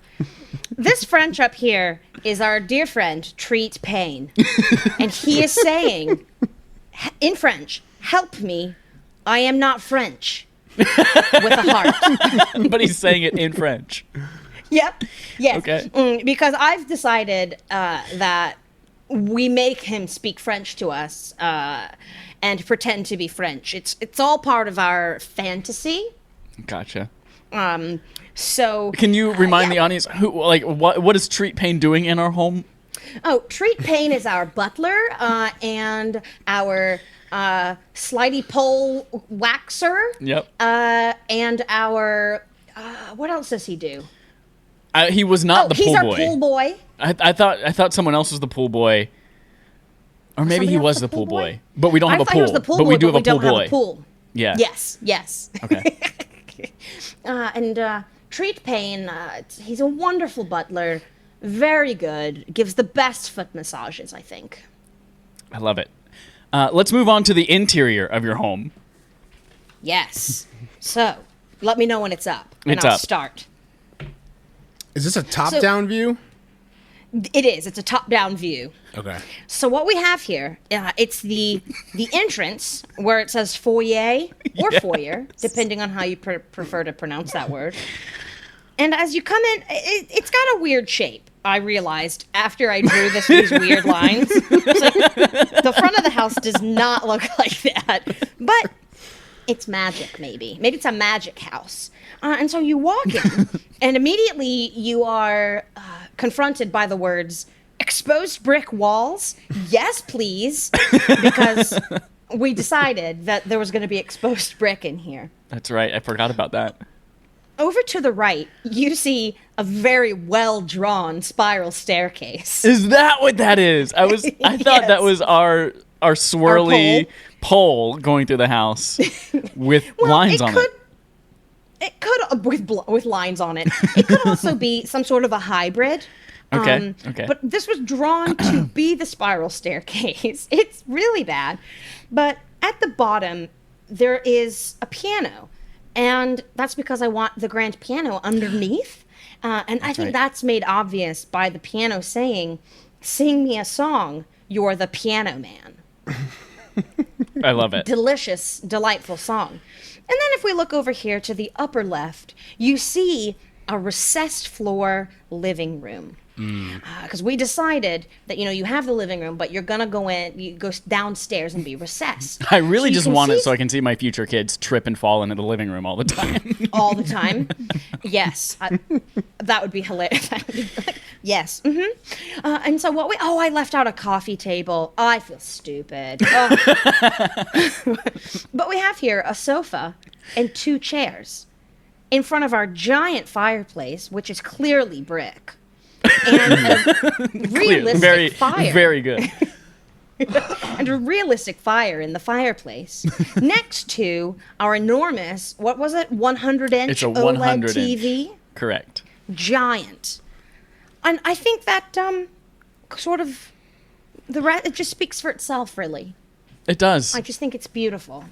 This French up here is our dear friend Treat Payne. And he is saying in French, help me, I am not French. With a heart. But he's saying it in French. Yep. Yes. Okay. Because I've decided that we make him speak French to us and pretend to be French. It's all part of our fantasy. Gotcha. So Can you remind the audience what is Treat Payne doing in our home? Oh, Treat Payne is our butler and our slidey pole waxer. Yep. And our what else does he do? He was not the pool he's boy. our pool boy. I thought someone else was the pool boy. Or maybe Somebody he else was the pool boy. But we don't have a I thought he pool. was the pool But boy, we do have a we don't pool boy. have a pool. Yeah. Yes. Okay. And Treat Payne, he's a wonderful butler, very good, gives the best foot massages, I think. I love it. Let's move on to the interior of your home. Yes. So, let me know when it's up, and It's I'll up. start. Is this a top-down view? It is. It's a top-down view. Okay. So what we have here, it's the entrance where it says foyer or foyer, depending on how you prefer to pronounce that word. And as you come in, it's got a weird shape. I realized after I drew these weird lines. It's like, the front of the house does not look like that. But it's magic, maybe. Maybe it's a magic house. And so you walk in, and immediately you are confronted by the words, exposed brick walls? Yes, please. Because we decided that there was going to be exposed brick in here. That's right. I forgot about that. Over to the right, you see a very well-drawn spiral staircase. Is that what that is? I thought Yes. that was our swirly pole going through the house with lines on it. It could with lines on it. It could also be some sort of a hybrid. Okay. But this was drawn to be the spiral staircase. It's really bad. But at the bottom, there is a piano. And that's because I want the grand piano underneath. And I think that's made obvious by the piano saying, sing me a song, you're the piano man. I love it. Delicious, delightful song. And then if we look over here to the upper left, you see a recessed floor living room. Because we decided that, you have the living room, but you're going to you go downstairs and be recessed. I really So you just can want it see so I can see my future kids trip and fall into the living room all the time. all the time. Yes. That would be hilarious. Yes. And so I left out a coffee table. I feel stupid. But we have here a sofa and 2 chairs in front of our giant fireplace, which is clearly brick. And a realistic fire. Very good. And a realistic fire in the fireplace next to our enormous, what was it, 100-inch It's a OLED 100 TV? Correct. Giant. And I think that sort of, it just speaks for itself, really. It does. I just think it's beautiful.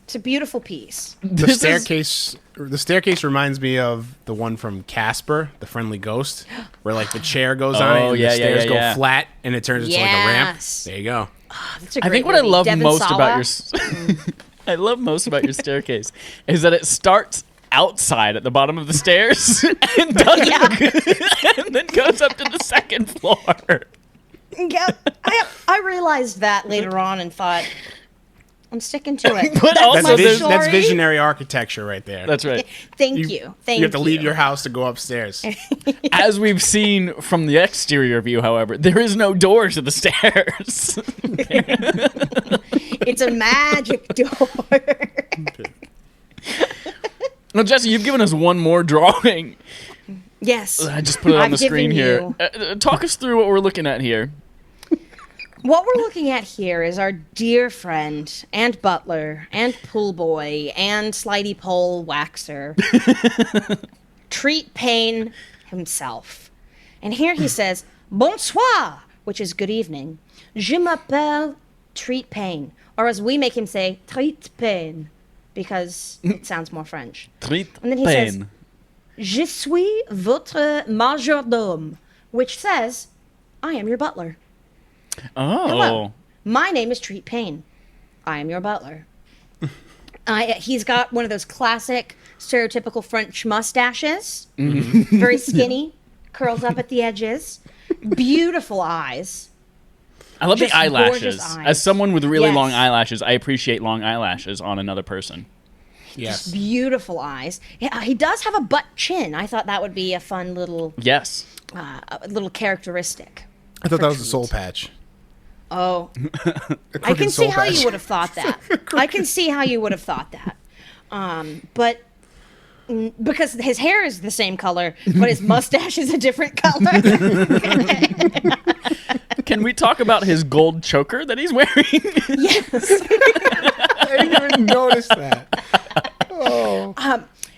It's a beautiful piece. The staircase reminds me of the one from Casper, the Friendly Ghost, where like the chair goes on it and the stairs go flat and it turns into like a ramp. Yes. There you go. That's a I great think what I movie. love Devon most Sawa. about I love most about your staircase is that it starts outside at the bottom of the stairs and and then goes up to the second floor. Yep. I realized that later on and thought, I'm sticking to it. But That's also my there's- story. That's visionary architecture right there. That's right. Thank you. Thank you. You have to leave your house to go upstairs. As we've seen from the exterior view, however, there is no door to the stairs. It's a magic door. Now, Jesse, you've given us one more drawing. Yes. I just put it on I've the screen given here. you- Talk us through what we're looking at here. What we're looking at here is our dear friend and butler and pool boy and slidey pole waxer, Treat Payne himself. And here he says, bonsoir, which is good evening. Je m'appelle Treat Payne. Or as we make him say, Treat Payne, because it sounds more French. Treat And then he Payne. says, Je suis votre majordome, which says, I am your butler. Oh. Hello. My name is Treat Payne. I am your butler. He's got one of those classic, stereotypical French mustaches. Very skinny, curls up at the edges. Beautiful eyes. I love the Just eyelashes. gorgeous eyes. As someone with really Yes. long eyelashes, I appreciate long eyelashes on another person. Yes. Beautiful eyes. Yeah, he does have a butt chin. I thought that would be a fun little characteristic. I thought that was a Treat. soul patch. Oh, I crooked can see soul how patch. you would have thought that. I can see how you would have thought that. But because his hair is the same color, but his mustache is a different color. Can we talk about his gold choker that he's wearing? Yes. I didn't even notice that. Oh.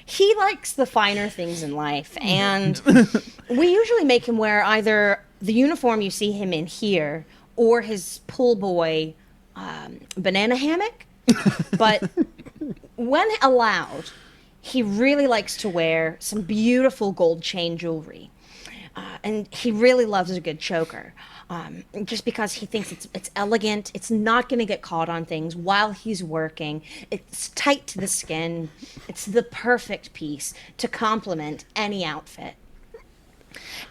He likes the finer things in life, and we usually make him wear either the uniform you see him in here or his pool boy banana hammock. But when allowed, he really likes to wear some beautiful gold chain jewelry. And he really loves a good choker. Just because he thinks it's elegant, it's not going to get caught on things while he's working. It's tight to the skin. It's the perfect piece to complement any outfit.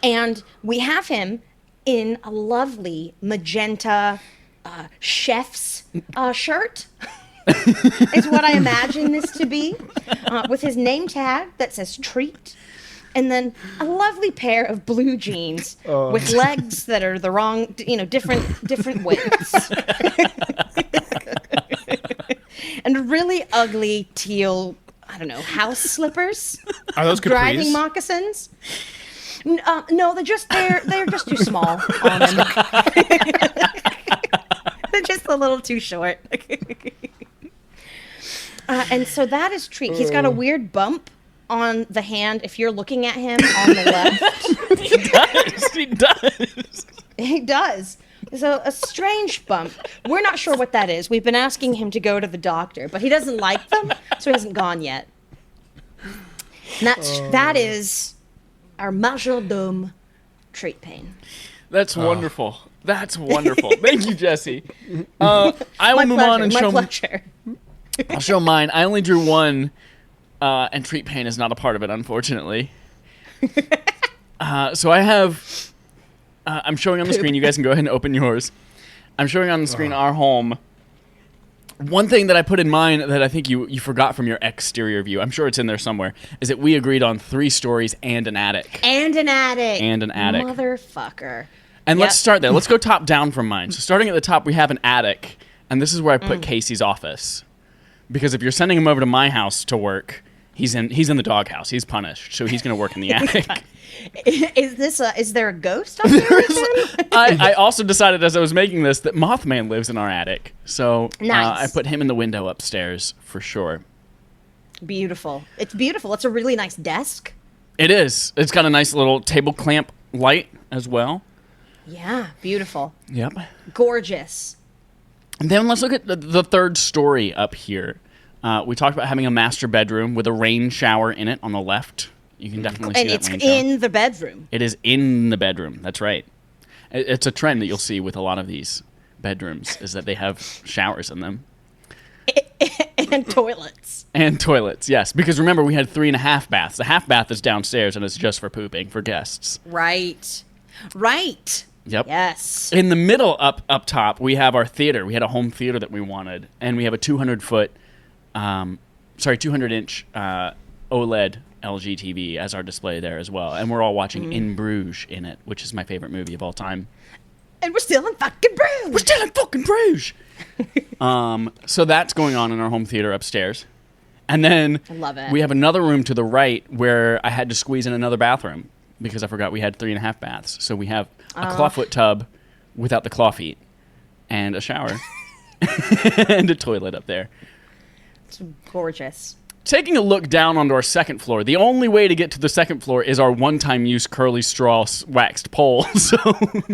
And we have him in a lovely magenta chef's shirt. is what I imagine this to be, with his name tag that says treat, and then a lovely pair of blue jeans with legs that are the wrong, different widths. And really ugly teal, I don't know, house slippers. Are those capris? Driving moccasins. No, they're just too small on him. They're just a little too short. And so that is treat. He's got a weird bump on the hand if you're looking at him on the left. He does. He does. So a strange bump. We're not sure what that is. We've been asking him to go to the doctor, but he doesn't like them, so he hasn't gone yet. And that is our majordome treat pain. That's wonderful. That's wonderful. Thank you, Jesse. I will move on and show. Pleasure. I'll show mine. I only drew one, and treat pain is not a part of it, unfortunately. So I have. I'm showing on the screen. You guys can go ahead and open yours. I'm showing on the screen our home. One thing that I put in mine that I think you forgot from your exterior view, I'm sure it's in there somewhere, is that we agreed on 3 stories and an attic. And an attic. And Motherfucker. let's start there. Let's go top down from mine. So starting at the top, we have an attic, and this is where I put Casey's office. Because if you're sending him over to my house to work, he's in the doghouse. He's punished, so he's going to work in the attic. Is there a ghost up there? I also decided as I was making this that Mothman lives in our attic. So nice. I put him in the window upstairs for sure. Beautiful. It's beautiful. It's a really nice desk. It is. It's got a nice little table clamp light as well. Yeah, beautiful. Yep. Gorgeous. And then let's look at the 3rd story up here. We talked about having a master bedroom with a rain shower in it on the left. You can definitely see that rain shower. And it's in the bedroom. It is in the bedroom. That's right. It's a trend that you'll see with a lot of these bedrooms is that they have showers in them. And toilets. And toilets, yes. Because remember, we had 3.5 baths. The half bath is downstairs, and it's just for pooping, for guests. Right. Yep. Yes. In the middle, up top, we have our theater. We had a home theater that we wanted, and we have a 200-inch OLED LG TV as our display there as well. And we're all watching In Bruges in it, which is my favorite movie of all time. And we're still in fucking Bruges. We're still in fucking Bruges. So that's going on in our home theater upstairs. And then I love it. We have another room to the right where I had to squeeze in another bathroom because I forgot we had 3.5 baths. So we have a clawfoot tub without the claw feet and a shower and a toilet up there. It's gorgeous. Taking a look down onto our 2nd floor, the only way to get to the 2nd floor is our one-time use curly straw waxed pole. So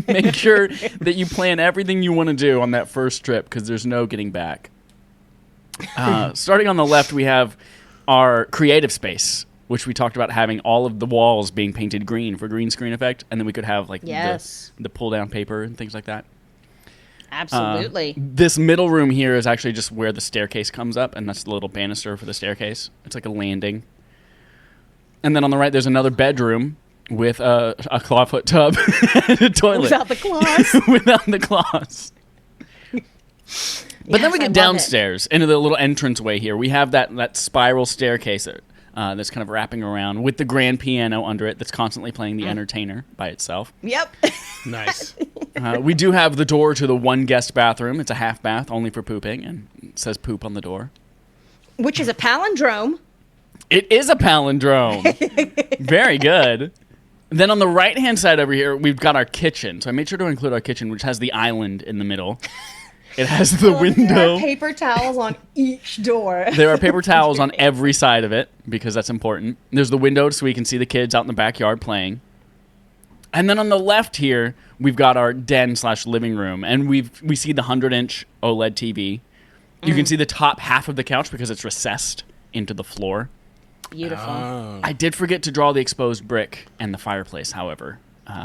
make sure that you plan everything you want to do on that first trip because there's no getting back. Starting on the left, we have our creative space, which we talked about having all of the walls being painted green for green screen effect, and then we could have like the pull-down paper and things like that. Absolutely. This middle room here is actually just where the staircase comes up, and that's the little banister for the staircase. It's like a landing. And then on the right, there's another bedroom with a clawfoot tub and a toilet. Without the claws. Without the claws. But then we get downstairs into the little entranceway here. We have that spiral staircase that's kind of wrapping around with the grand piano under it that's constantly playing The Entertainer by itself. Yep. Nice. We do have the door to the 1 guest bathroom. It's a half bath only for pooping, and it says poop on the door. Which is a palindrome. It is a palindrome. Very good. Then on the right-hand side over here, we've got our kitchen. So I made sure to include our kitchen, which has the island in the middle. It has the window. There are paper towels on each door. There are paper towels on every side of it because that's important. There's the window so we can see the kids out in the backyard playing. And then on the left here, we've got our den/living room, and we see the 100-inch OLED TV. You can see the top half of the couch because it's recessed into the floor. Beautiful. I did forget to draw the exposed brick and the fireplace, however.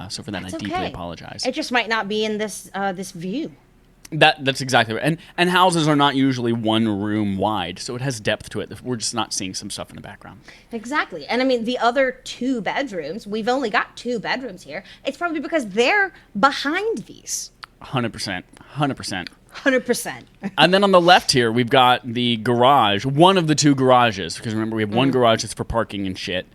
So for that, I deeply apologize. It just might not be in this view. That's exactly right. And houses are not usually 1 room wide, so it has depth to it. We're just not seeing some stuff in the background. Exactly. And I mean, the other 2 bedrooms, we've only got 2 bedrooms here. It's probably because they're behind these. 100%. 100%. 100%. And then on the left here, we've got the garage, one of the two garages, because remember, we have one garage that's for parking and shit,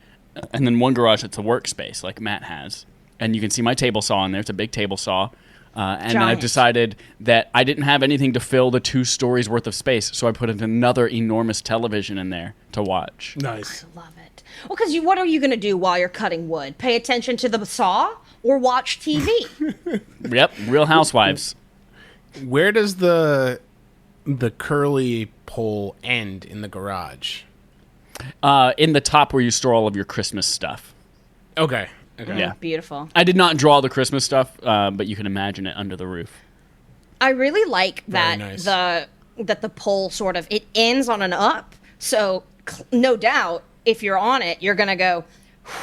and then one garage that's a workspace, like Matt has. And you can see my table saw in there. It's a big table saw. And Giant. I've decided that I didn't have anything to fill the 2 stories worth of space, so I put another enormous television in there to watch. Nice. Love it. Well, because what are you going to do while you're cutting wood? Pay attention to the saw or watch TV? Yep, Real Housewives. Where does the curly pole end in the garage? In the top where you store all of your Christmas stuff. Okay. Okay. Yeah. Beautiful. I did not draw the Christmas stuff, but you can imagine it under the roof. I really like that nice. the pole sort of, it ends on an up. So no doubt, if you're on it, you're going to go,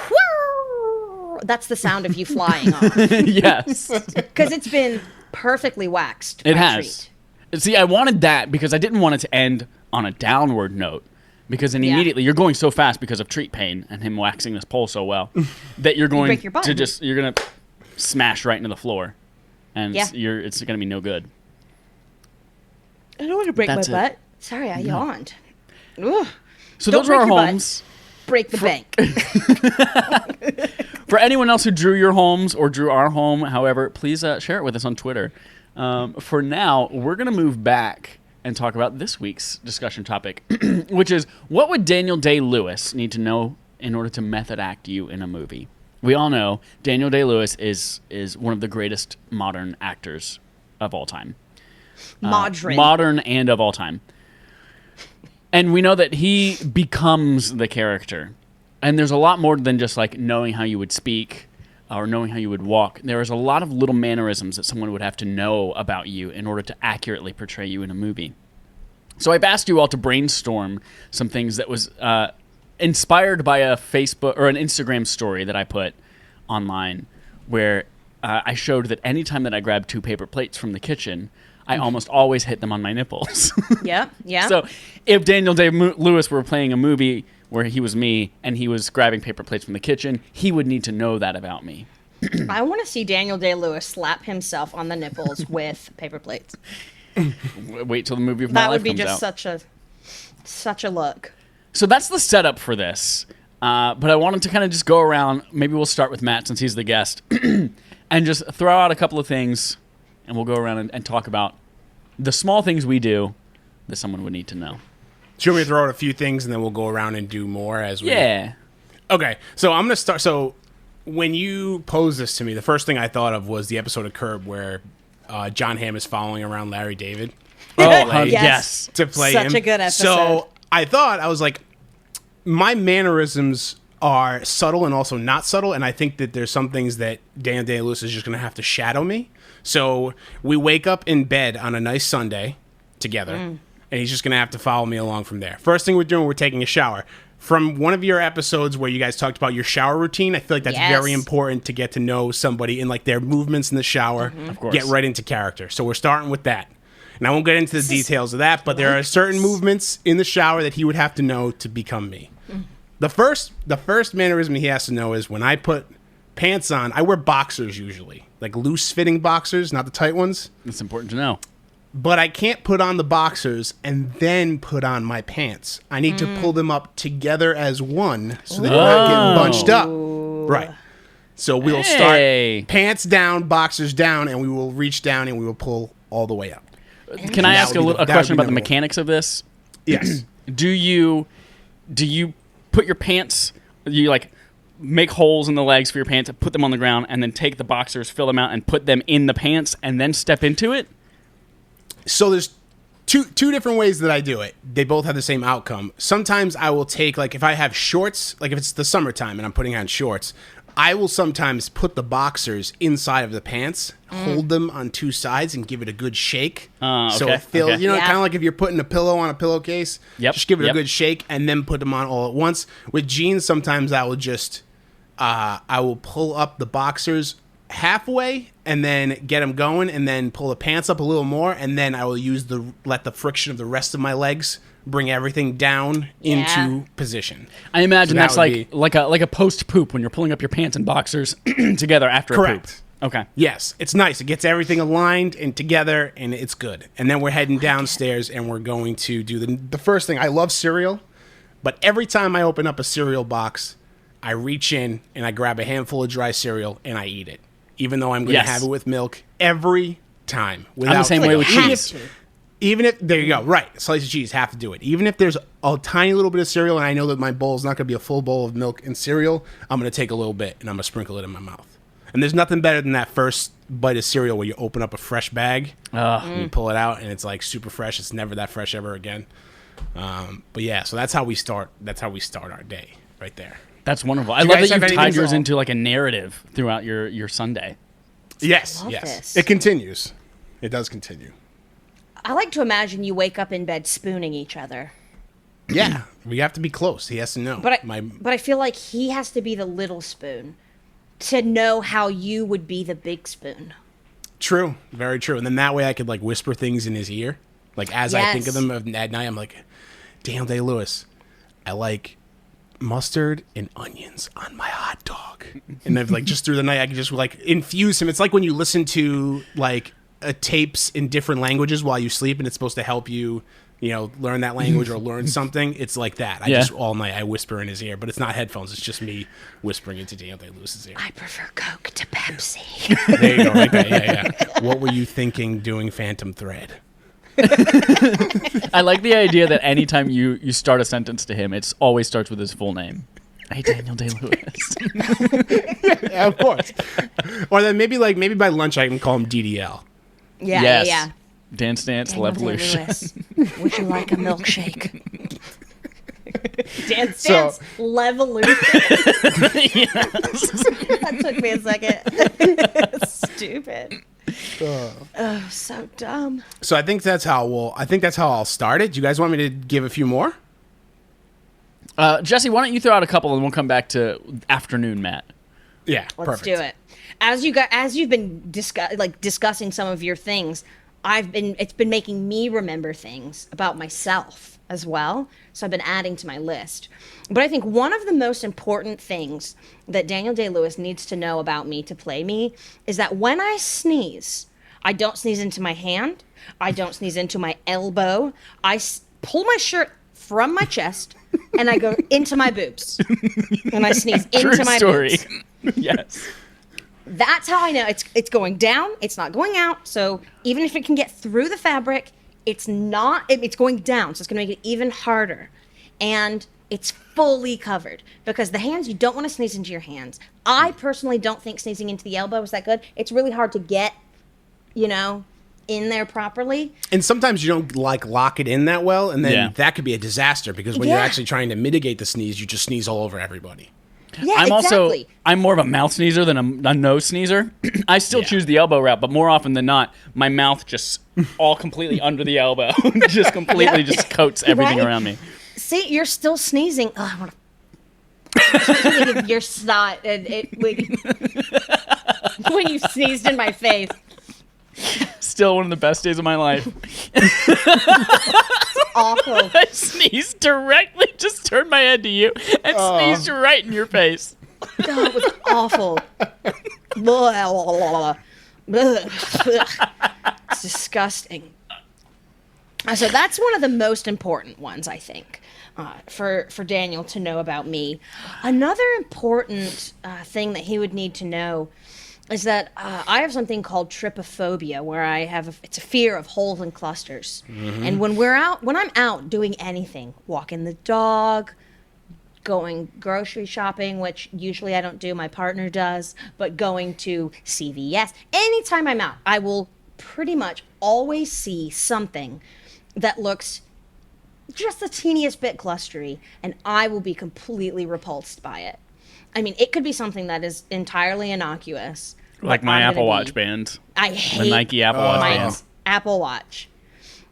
whoo! That's the sound of you flying off. Yes. Because it's been perfectly waxed. It by has. Treat. See, I wanted that because I didn't want it to end on a downward note. Because then Yeah. immediately you're going so fast because of treat pain and him waxing this pole so well that you're going break your butt. you're going to smash right into the floor. And Yeah. it's going to be no good. I don't want to break That's my it. butt. Sorry, I yawned. Ugh. So Don't those are our break your butt. homes. Break the bank. For anyone else who drew your homes or drew our home, however, please share it with us on Twitter. For now, we're going to move back and talk about this week's discussion topic, which is, what would Daniel Day-Lewis need to know in order to method act you in a movie? We all know Daniel Day-Lewis is one of the greatest modern actors of all time. Modern and of all time. And we know that he becomes the character. And there's a lot more than just like knowing how you would speak or knowing how you would walk. There is a lot of little mannerisms that someone would have to know about you in order to accurately portray you in a movie. So I've asked you all to brainstorm some things that was inspired by a Facebook or an Instagram story that I put online where I showed that anytime that I grabbed 2 paper plates from the kitchen, I almost always hit them on my nipples. Yeah. So if Daniel Day-Lewis were playing a movie where he was me and he was grabbing paper plates from the kitchen, he would need to know that about me. I want to see Daniel Day-Lewis slap himself on the nipples with paper plates. Wait till the movie of my That life would be comes just out. such a look. So that's the setup for this. But I wanted to kind of just go around. Maybe we'll start with Matt since he's the guest. And just throw out a couple of things. And we'll go around and talk about the small things we do that someone would need to know. Do you want me to throw out a few things and then we'll go around and do more as we... Yeah. Okay, so I'm going to start... So when you posed this to me, the first thing I thought of was the episode of Curb where John Hamm is following around Larry David. Yes. To play Such him. a good episode. So I was like, my mannerisms are subtle and also not subtle, and I think that there's some things that Dan Day-Lewis is just going to have to shadow me. So we wake up in bed on a nice Sunday together, and he's just going to have to follow me along from there. First thing we're doing, we're taking a shower. From one of your episodes where you guys talked about your shower routine, I feel like that's very important to get to know somebody in like their movements in the shower, Of course. get right into character. So we're starting with that. And I won't get into the details of that, but there are certain movements in the shower that he would have to know to become me. The first mannerism he has to know is when I put pants on, I wear boxers usually, like loose-fitting boxers, not the tight ones. That's important to know. But I can't put on the boxers and then put on my pants. I need to pull them up together as one so they're not getting bunched up. Right. So we'll start pants down, boxers down, and we will reach down and we will pull all the way up. Can I ask a question about the mechanics of this? Yes. Do you put your pants, you like make holes in the legs for your pants, put them on the ground, and then take the boxers, fill them out, and put them in the pants, and then step into it? So there's two different ways that I do it. They both have the same outcome. Sometimes I will take, like if I have shorts, like if it's the summertime and I'm putting on shorts, I will sometimes put the boxers inside of the pants, hold them on two sides, and give it a good shake. So it feels, kind of like if you're putting a pillow on a pillowcase. Yep. Just give it a good shake and then put them on all at once. With jeans, sometimes I will just, I will pull up the boxers halfway and then get them going and then pull the pants up a little more, and then I will let the friction of the rest of my legs bring everything down into position. I imagine that's like a post poop when you're pulling up your pants and boxers together after a poop. Okay. Yes, it's nice. It gets everything aligned and together, and it's good. And then we're heading downstairs, and we're going to do the first thing. I love cereal, but every time I open up a cereal box, I reach in and I grab a handful of dry cereal and I eat it, even though I'm going to have it with milk every time. I'm the same way with cheese. Even if, there you go, right, a slice of cheese, have to do it. Even if there's a tiny little bit of cereal and I know that my bowl is not going to be a full bowl of milk and cereal, I'm going to take a little bit and I'm going to sprinkle it in my mouth. And there's nothing better than that first bite of cereal where you open up a fresh bag and you pull it out and it's like super fresh. It's never that fresh ever again. But yeah, so that's how we start. That's how we start our day right there. That's wonderful. I love that you've tied yours into like a narrative throughout your Sunday. Yes, this. It continues. It does continue. I like to imagine you wake up in bed spooning each other. Yeah, we have to be close. He has to know. But I feel like he has to be the little spoon to know how you would be the big spoon. True, very true. And then that way I could like whisper things in his ear. Like as I think of them at night, I'm like, Daniel Day-Lewis, I like mustard and onions on my hot dog. And then like just through the night I can just like infuse him. It's like when you listen to like tapes in different languages while you sleep and it's supposed to help you, learn that language or learn something. It's like that. I just all night I whisper in his ear, but it's not headphones. It's just me whispering into Daniel Day-Lewis's ear. I prefer Coke to Pepsi. There you go, right there. Yeah. What were you thinking doing Phantom Thread? I like the idea that anytime you start a sentence to him, it always starts with his full name. Hey, Daniel Day-Lewis. Yeah, of course. Or then maybe by lunch I can call him DDL. Yeah. Dance, Daniel Levolution. Day-Lewis, would you like a milkshake? Dance, Levolution. That took me a second. Stupid. Oh, so dumb. So I think that's how I'll start it. Do you guys want me to give a few more? Jesse, why don't you throw out a couple and we'll come back to afternoon Matt. Yeah, let's do it. As you've been discussing some of your things, it's been making me remember things about myself as well. So I've been adding to my list. But I think one of the most important things that Daniel Day-Lewis needs to know about me to play me is that when I sneeze, I don't sneeze into my hand. I don't sneeze into my elbow. I pull my shirt from my chest and I go into my boobs. And I sneeze into my boobs. Yes. That's how I know it's going down. It's not going out. So even if it can get through the fabric, it's going down. So it's going to make it even harder. And it's fully covered because the hands, you don't want to sneeze into your hands. I personally don't think sneezing into the elbow is that good. It's really hard to get, in there properly. And sometimes you don't lock it in that well. And then that could be a disaster because when you're actually trying to mitigate the sneeze, you just sneeze all over everybody. Yeah, exactly. I'm more of a mouth sneezer than a nose sneezer. I still choose the elbow route, but more often than not, my mouth just all completely under the elbow, just completely just coats everything around me. See, you're still sneezing. Oh, I want to. Your snot and when you sneezed in my face. Still one of the best days of my life. Awful. I sneezed directly, just turned my head to you and sneezed right in your face. God, it was awful. It's disgusting. So that's one of the most important ones, I think, for Daniel to know about me. Another important thing that he would need to know is that I have something called trypophobia, where it's a fear of holes and clusters. Mm-hmm. And when I'm out doing anything, walking the dog, going grocery shopping, which usually I don't do, my partner does, but going to CVS, anytime I'm out, I will pretty much always see something that looks just the teeniest bit clustery, and I will be completely repulsed by it. I mean, it could be something that is entirely innocuous. Like my Apple Watch band. I hate the Nike Apple Watch band. Apple Watch.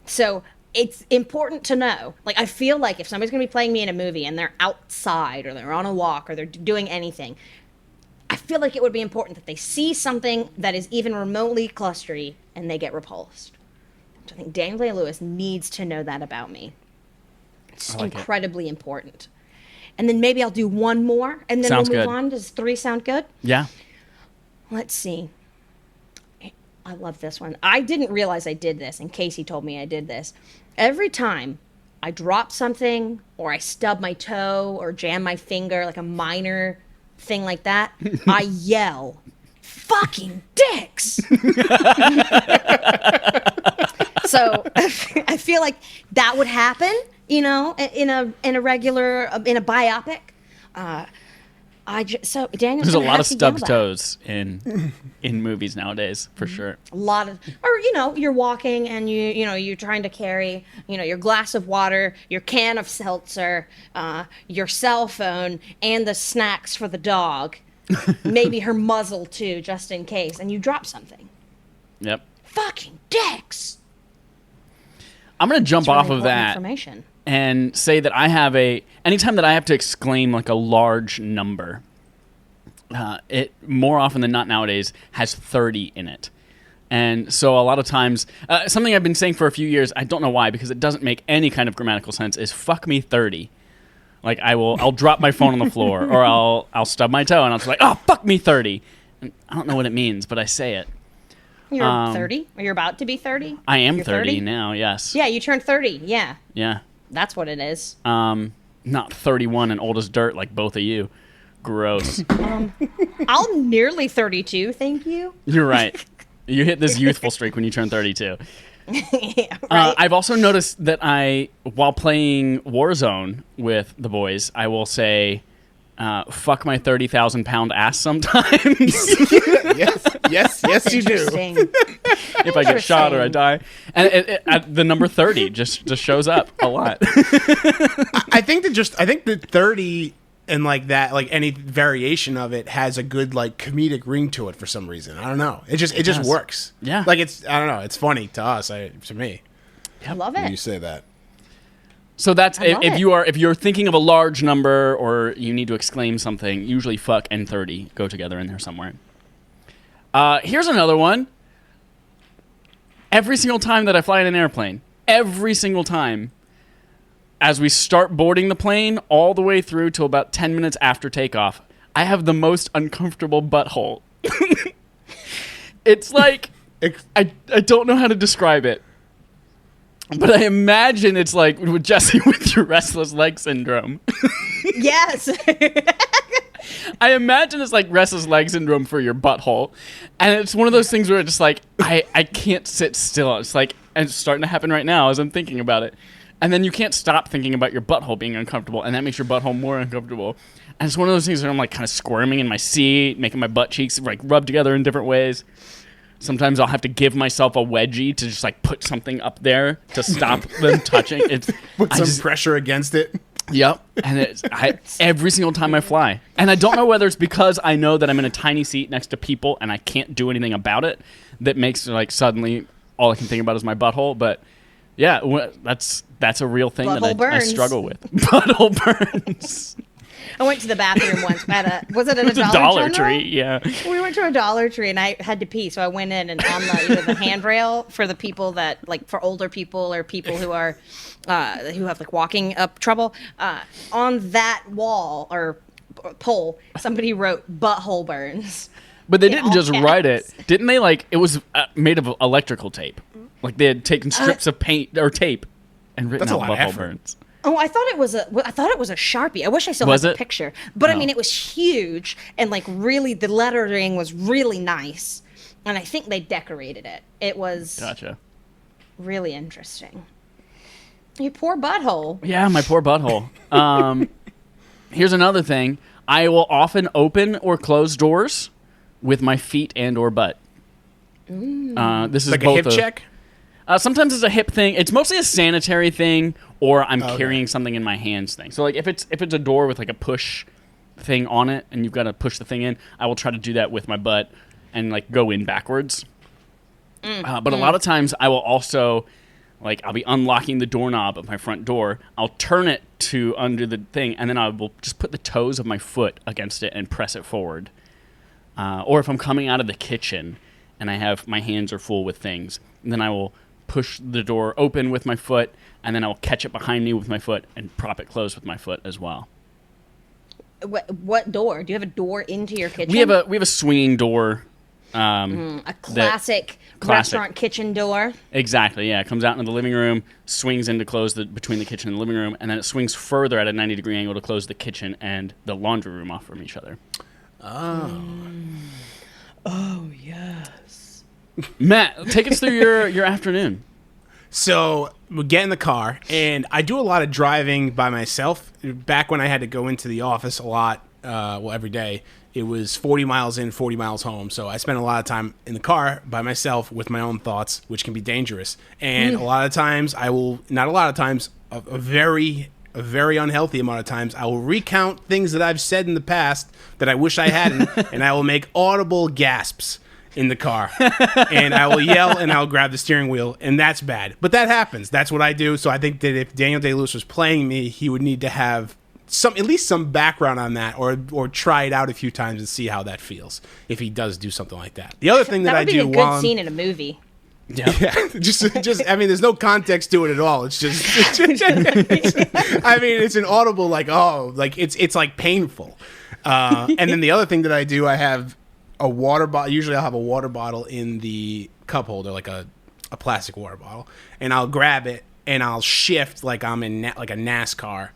So it's important to know. Like, I feel like if somebody's going to be playing me in a movie and they're outside or they're on a walk or they're doing anything, I feel like it would be important that they see something that is even remotely clustery and they get repulsed. So I think Daniel Day-Lewis needs to know that about me. It's incredibly important. And then maybe I'll do one more and then we'll move on. Does 3 sound good? Yeah. Let's see. I love this one. I didn't realize I did this, and Casey told me I did this. Every time I drop something, or I stub my toe, or jam my finger, like a minor thing like that, I yell, "Fucking dicks!" So I feel like that would happen, in a regular, in a biopic. So Daniel's There's a lot of stubbed stubbed toes in movies nowadays, for sure. A lot of, or you're walking and you're trying to carry your glass of water, your can of seltzer, your cell phone, and the snacks for the dog, maybe her muzzle too, just in case, and you drop something. Yep. Fucking dicks. I'm gonna jump Really off of important that information. and say that I have anytime that I have to exclaim like a large number, it more often than not nowadays has 30 in it. And so a lot of times, something I've been saying for a few years, I don't know why, because it doesn't make any kind of grammatical sense, is "fuck me 30." Like I'll drop my phone on the floor, or I'll stub my toe and I'll just like, "Oh, fuck me 30." And I don't know what it means, but I say it. You're 30? Or you're about to be 30? I am You're 30 now, yes. Yeah, you turned 30. Yeah. Yeah. That's what it is. Not 31 and old as dirt like both of you. Gross. I'm nearly 32, thank you. You're right. You hit this youthful streak when you turn 32. Yeah, right. I've also noticed that while playing Warzone with the boys, I will say, "fuck my 30,000-pound ass" sometimes. Yes, you do. Interesting. If I get shot or I die. And the number 30 just shows up a lot. I think that 30 and like that, like any variation of it has a good like comedic ring to it for some reason. I don't know. It just works. Yeah. Like I don't know. It's funny to us. To me. I love When you it. say that. So that's love if it. you're thinking of a large number or you need to exclaim something, usually fuck and 30 go together in there somewhere. Here's another one. Every single time that I fly in an airplane, every single time, as we start boarding the plane all the way through till about 10 minutes after takeoff, I have the most uncomfortable butthole. It's like, I don't know how to describe it. But I imagine it's like with Jesse with your restless leg syndrome. Yes. I imagine it's like restless leg syndrome for your butthole. And it's one of those things where it's just like, I can't sit still. It's like, and it's starting to happen right now as I'm thinking about it. And then you can't stop thinking about your butthole being uncomfortable, and that makes your butthole more uncomfortable. And it's one of those things where I'm like kind of squirming in my seat, making my butt cheeks like rub together in different ways. Sometimes I'll have to give myself a wedgie to just like put something up there to stop them touching. Put some pressure against it. Yep. And every single time I fly. And I don't know whether it's because I know that I'm in a tiny seat next to people and I can't do anything about it that makes like suddenly all I can think about is my butthole. But yeah, that's a real thing Butthole that I burns. struggle with. Butthole burns. I went to the bathroom once at was it at a It's a Dollar Dollar General? Tree, yeah. We went to a Dollar Tree and I had to pee, so I went in and on the handrail for the people that like for older people or people who are who have like walking up trouble, on that wall or pole somebody wrote "butthole burns." But they in didn't all just write it. caps. Didn't they like it was made of electrical tape. Like they had taken strips of paint or tape and written That's a out lot of butthole effort. burns. Oh, I thought it was a Sharpie. I wish I still Was had it? the picture. But I No. mean, it was huge and like really, the lettering was really nice, and I think they decorated it. It was Gotcha. really interesting. Your poor butthole. Yeah, my poor butthole. Here's another thing. I will often open or close doors with my feet and or butt. This is Like a both hip check? Sometimes it's a hip thing. It's mostly a sanitary thing, or I'm carrying something in my hands thing. So like if it's a door with like a push thing on it, and you've got to push the thing in, I will try to do that with my butt and like go in backwards. But a lot of times I will also like I'll be unlocking the doorknob of my front door. I'll turn it to under the thing, and then I will just put the toes of my foot against it and press it forward. Or if I'm coming out of the kitchen and I have my hands are full with things, then I will push the door open with my foot, and then I'll catch it behind me with my foot and prop it closed with my foot as well. What door? Do you have a door into your kitchen? We have a swinging door A classic restaurant kitchen door. Exactly, yeah. It comes out into the living room, swings in to close between the kitchen and the living room, and then it swings further at a 90-degree angle to close the kitchen and the laundry room off from each other. Oh. Oh, yes. Matt, take us through your afternoon. So we get in the car, and I do a lot of driving by myself. Back when I had to go into the office a lot, every day, it was 40 miles in, 40 miles home. So I spent a lot of time in the car by myself with my own thoughts, which can be dangerous. And a lot of times a very unhealthy amount of times, I will recount things that I've said in the past that I wish I hadn't, and I will make audible gasps in the car, and I will yell, and I'll grab the steering wheel, and that's bad. But that happens. That's what I do. So I think that if Daniel Day-Lewis was playing me, he would need to have at least some background on that, or try it out a few times and see how that feels if he does do something like that. The other thing that I do, that would be a good scene in a movie. Yeah. just I mean, there's no context to it at all. It's just I mean, it's an audible, like, oh, like it's like painful. And then the other thing that I do, I have a water bottle. Usually I'll have a water bottle in the cup holder, like a plastic water bottle, and I'll grab it and I'll shift like I'm in like a NASCAR,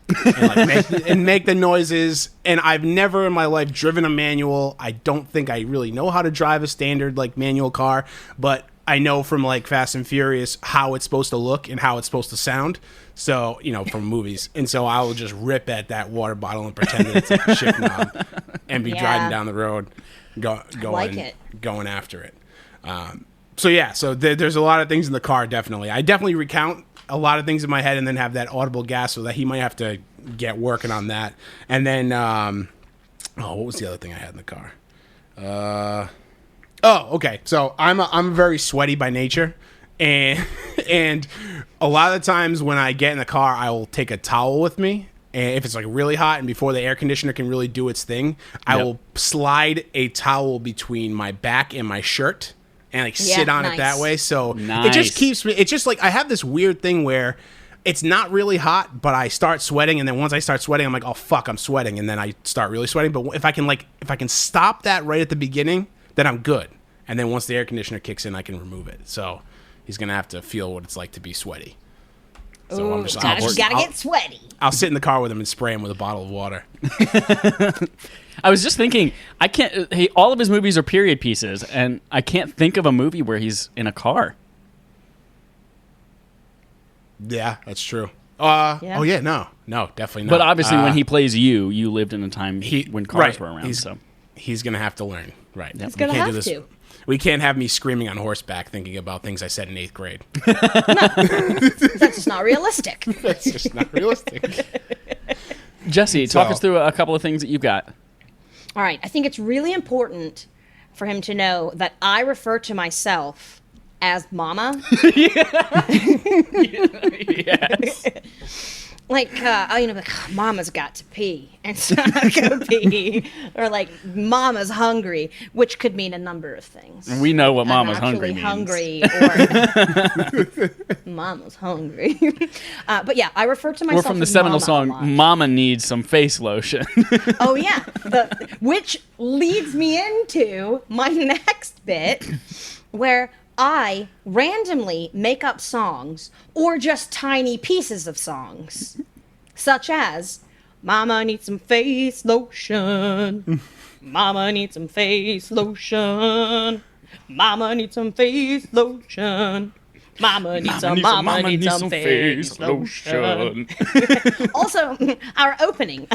and make the noises. And I've never in my life driven a manual. I don't think I really know how to drive a standard like manual car, but I know from like Fast and Furious how it's supposed to look and how it's supposed to sound. So, from movies. And so I will just rip at that water bottle and pretend that it's like a shift knob and be driving down the road going after it. So there's a lot of things in the car, definitely. I definitely recount a lot of things in my head and then have that audible gasp, so that he might have to get working on that. And then, what was the other thing I had in the car? Okay. So I'm very sweaty by nature, and a lot of the times when I get in the car, I will take a towel with me. And if it's like really hot and before the air conditioner can really do its thing, I will slide a towel between my back and my shirt and like sit on it that way. So it just keeps me. It's just like I have this weird thing where it's not really hot, but I start sweating, and then once I start sweating, I'm like, oh fuck, I'm sweating, and then I start really sweating. But if I can stop that right at the beginning, then I'm good. And then once the air conditioner kicks in, I can remove it. So he's gonna have to feel what it's like to be sweaty. So you gotta get sweaty. I'll sit in the car with him and spray him with a bottle of water. I was just thinking, all of his movies are period pieces, and I can't think of a movie where he's in a car. Yeah, that's true. Oh yeah, no, definitely not. But obviously, when he plays you lived in a time when cars were around. He's gonna have to learn, right? He's gonna have to. We can't have me screaming on horseback thinking about things I said in 8th grade. That's just not realistic. That's just not realistic. Jesse, talk us through a couple of things that you've got. All right. I think it's really important for him to know that I refer to myself as Mama. Yes. Like, Mama's got to pee, and so I go pee. Or like, Mama's hungry, which could mean a number of things. We know what Mama's hungry means. Hungry, or Mama's hungry. But yeah, I refer to myself as Or from the seminal song, Mama. Mama Needs Some Face Lotion. Oh yeah, which leads me into my next bit, where I randomly make up songs or just tiny pieces of songs, such as Mama needs some face lotion. Mama needs some face lotion. Mama needs some face lotion. Mama needs some face lotion. Also, our opening,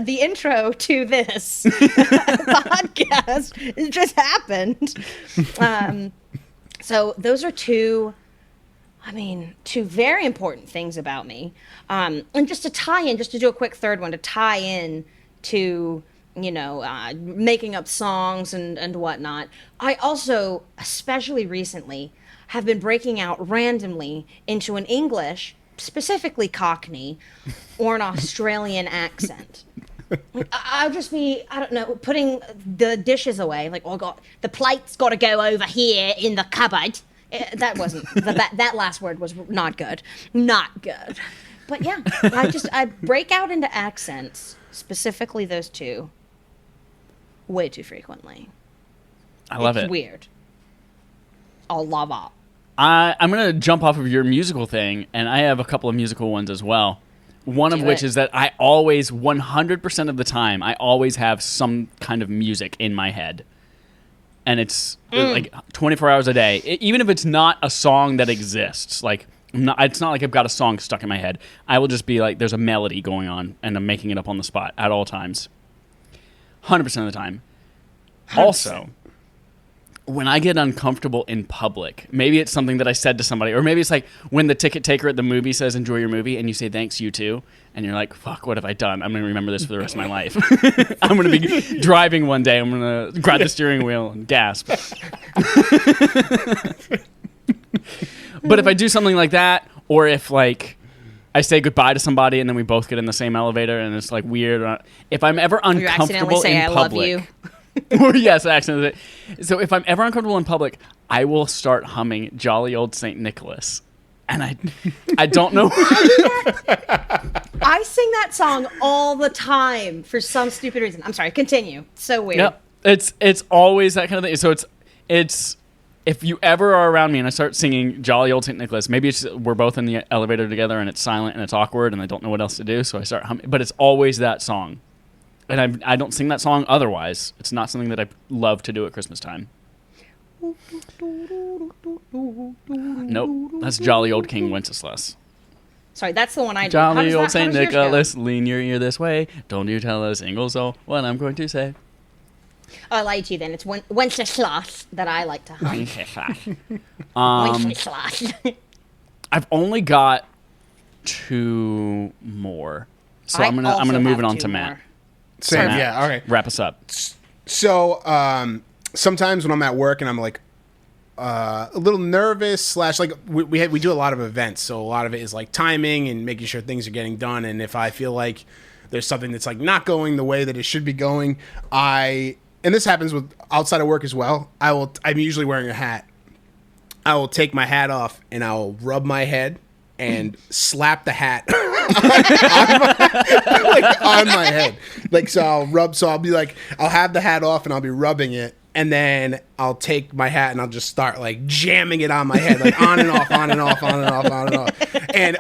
the intro to this podcast, it just happened. So those are two very important things about me. And just to tie in, just to do a quick third one, to tie in to, making up songs and whatnot. I also, especially recently, have been breaking out randomly into an English, specifically Cockney, or an Australian accent. I'll just be, putting the dishes away. Like, the plate's got to go over here in the cupboard. That wasn't, that last word was not good. Not good. But yeah, I break out into accents, specifically those two, way too frequently. I love it. Weird. I love it. I'm going to jump off of your musical thing, and I have a couple of musical ones as well. One of which is that I always, 100% of the time, I always have some kind of music in my head. And it's like 24 hours a day. Even if it's not a song that exists, like it's not like I've got a song stuck in my head. I will just be like, there's a melody going on, and I'm making it up on the spot at all times. 100% of the time. 100%. Also, when I get uncomfortable in public, maybe it's something that I said to somebody, or maybe it's like when the ticket taker at the movie says, enjoy your movie, and you say, thanks, you too. And you're like, fuck, what have I done? I'm going to remember this for the rest of my life. I'm going to be driving one day. I'm going to grab the steering wheel and gasp. But if I do something like that, or if like I say goodbye to somebody and then we both get in the same elevator and it's like weird. If I'm ever uncomfortable say, in I public. love you. Or yes, accidentally. So if I'm ever uncomfortable in public, I will start humming Jolly Old St. Nicholas. And I don't know. I sing that song all the time for some stupid reason. I'm sorry, continue. So weird. Yep. It's always that kind of thing. So it's if you ever are around me and I start singing Jolly Old St. Nicholas, maybe we're both in the elevator together and it's silent and it's awkward and I don't know what else to do, so I start humming. But it's always that song. And I don't sing that song otherwise. It's not something that I love to do at Christmas time. Nope. That's Jolly Old King Wenceslas. Sorry, that's the one I do. Jolly Old St. Nicholas, lean your ear this way. Don't you tell a single soul what I'm going to say. Oh, I lied to you then. It's Wenceslas that I like to hum. Wenceslas. I've only got 2 more. So I'm gonna move it on to Matt. Same, Matt, yeah, all right. Wrap us up. So sometimes when I'm at work and I'm like a little nervous / like we do a lot of events, so a lot of it is like timing and making sure things are getting done. And if I feel like there's something that's like not going the way that it should be going, and this happens with outside of work as well. I'm usually wearing a hat. I will take my hat off and I'll rub my head and slap the hat on my head. Like, so I'll be like, I'll have the hat off and I'll be rubbing it. And then I'll take my hat and I'll just start like jamming it on my head, like on and off, on and off, on and off, on and off. And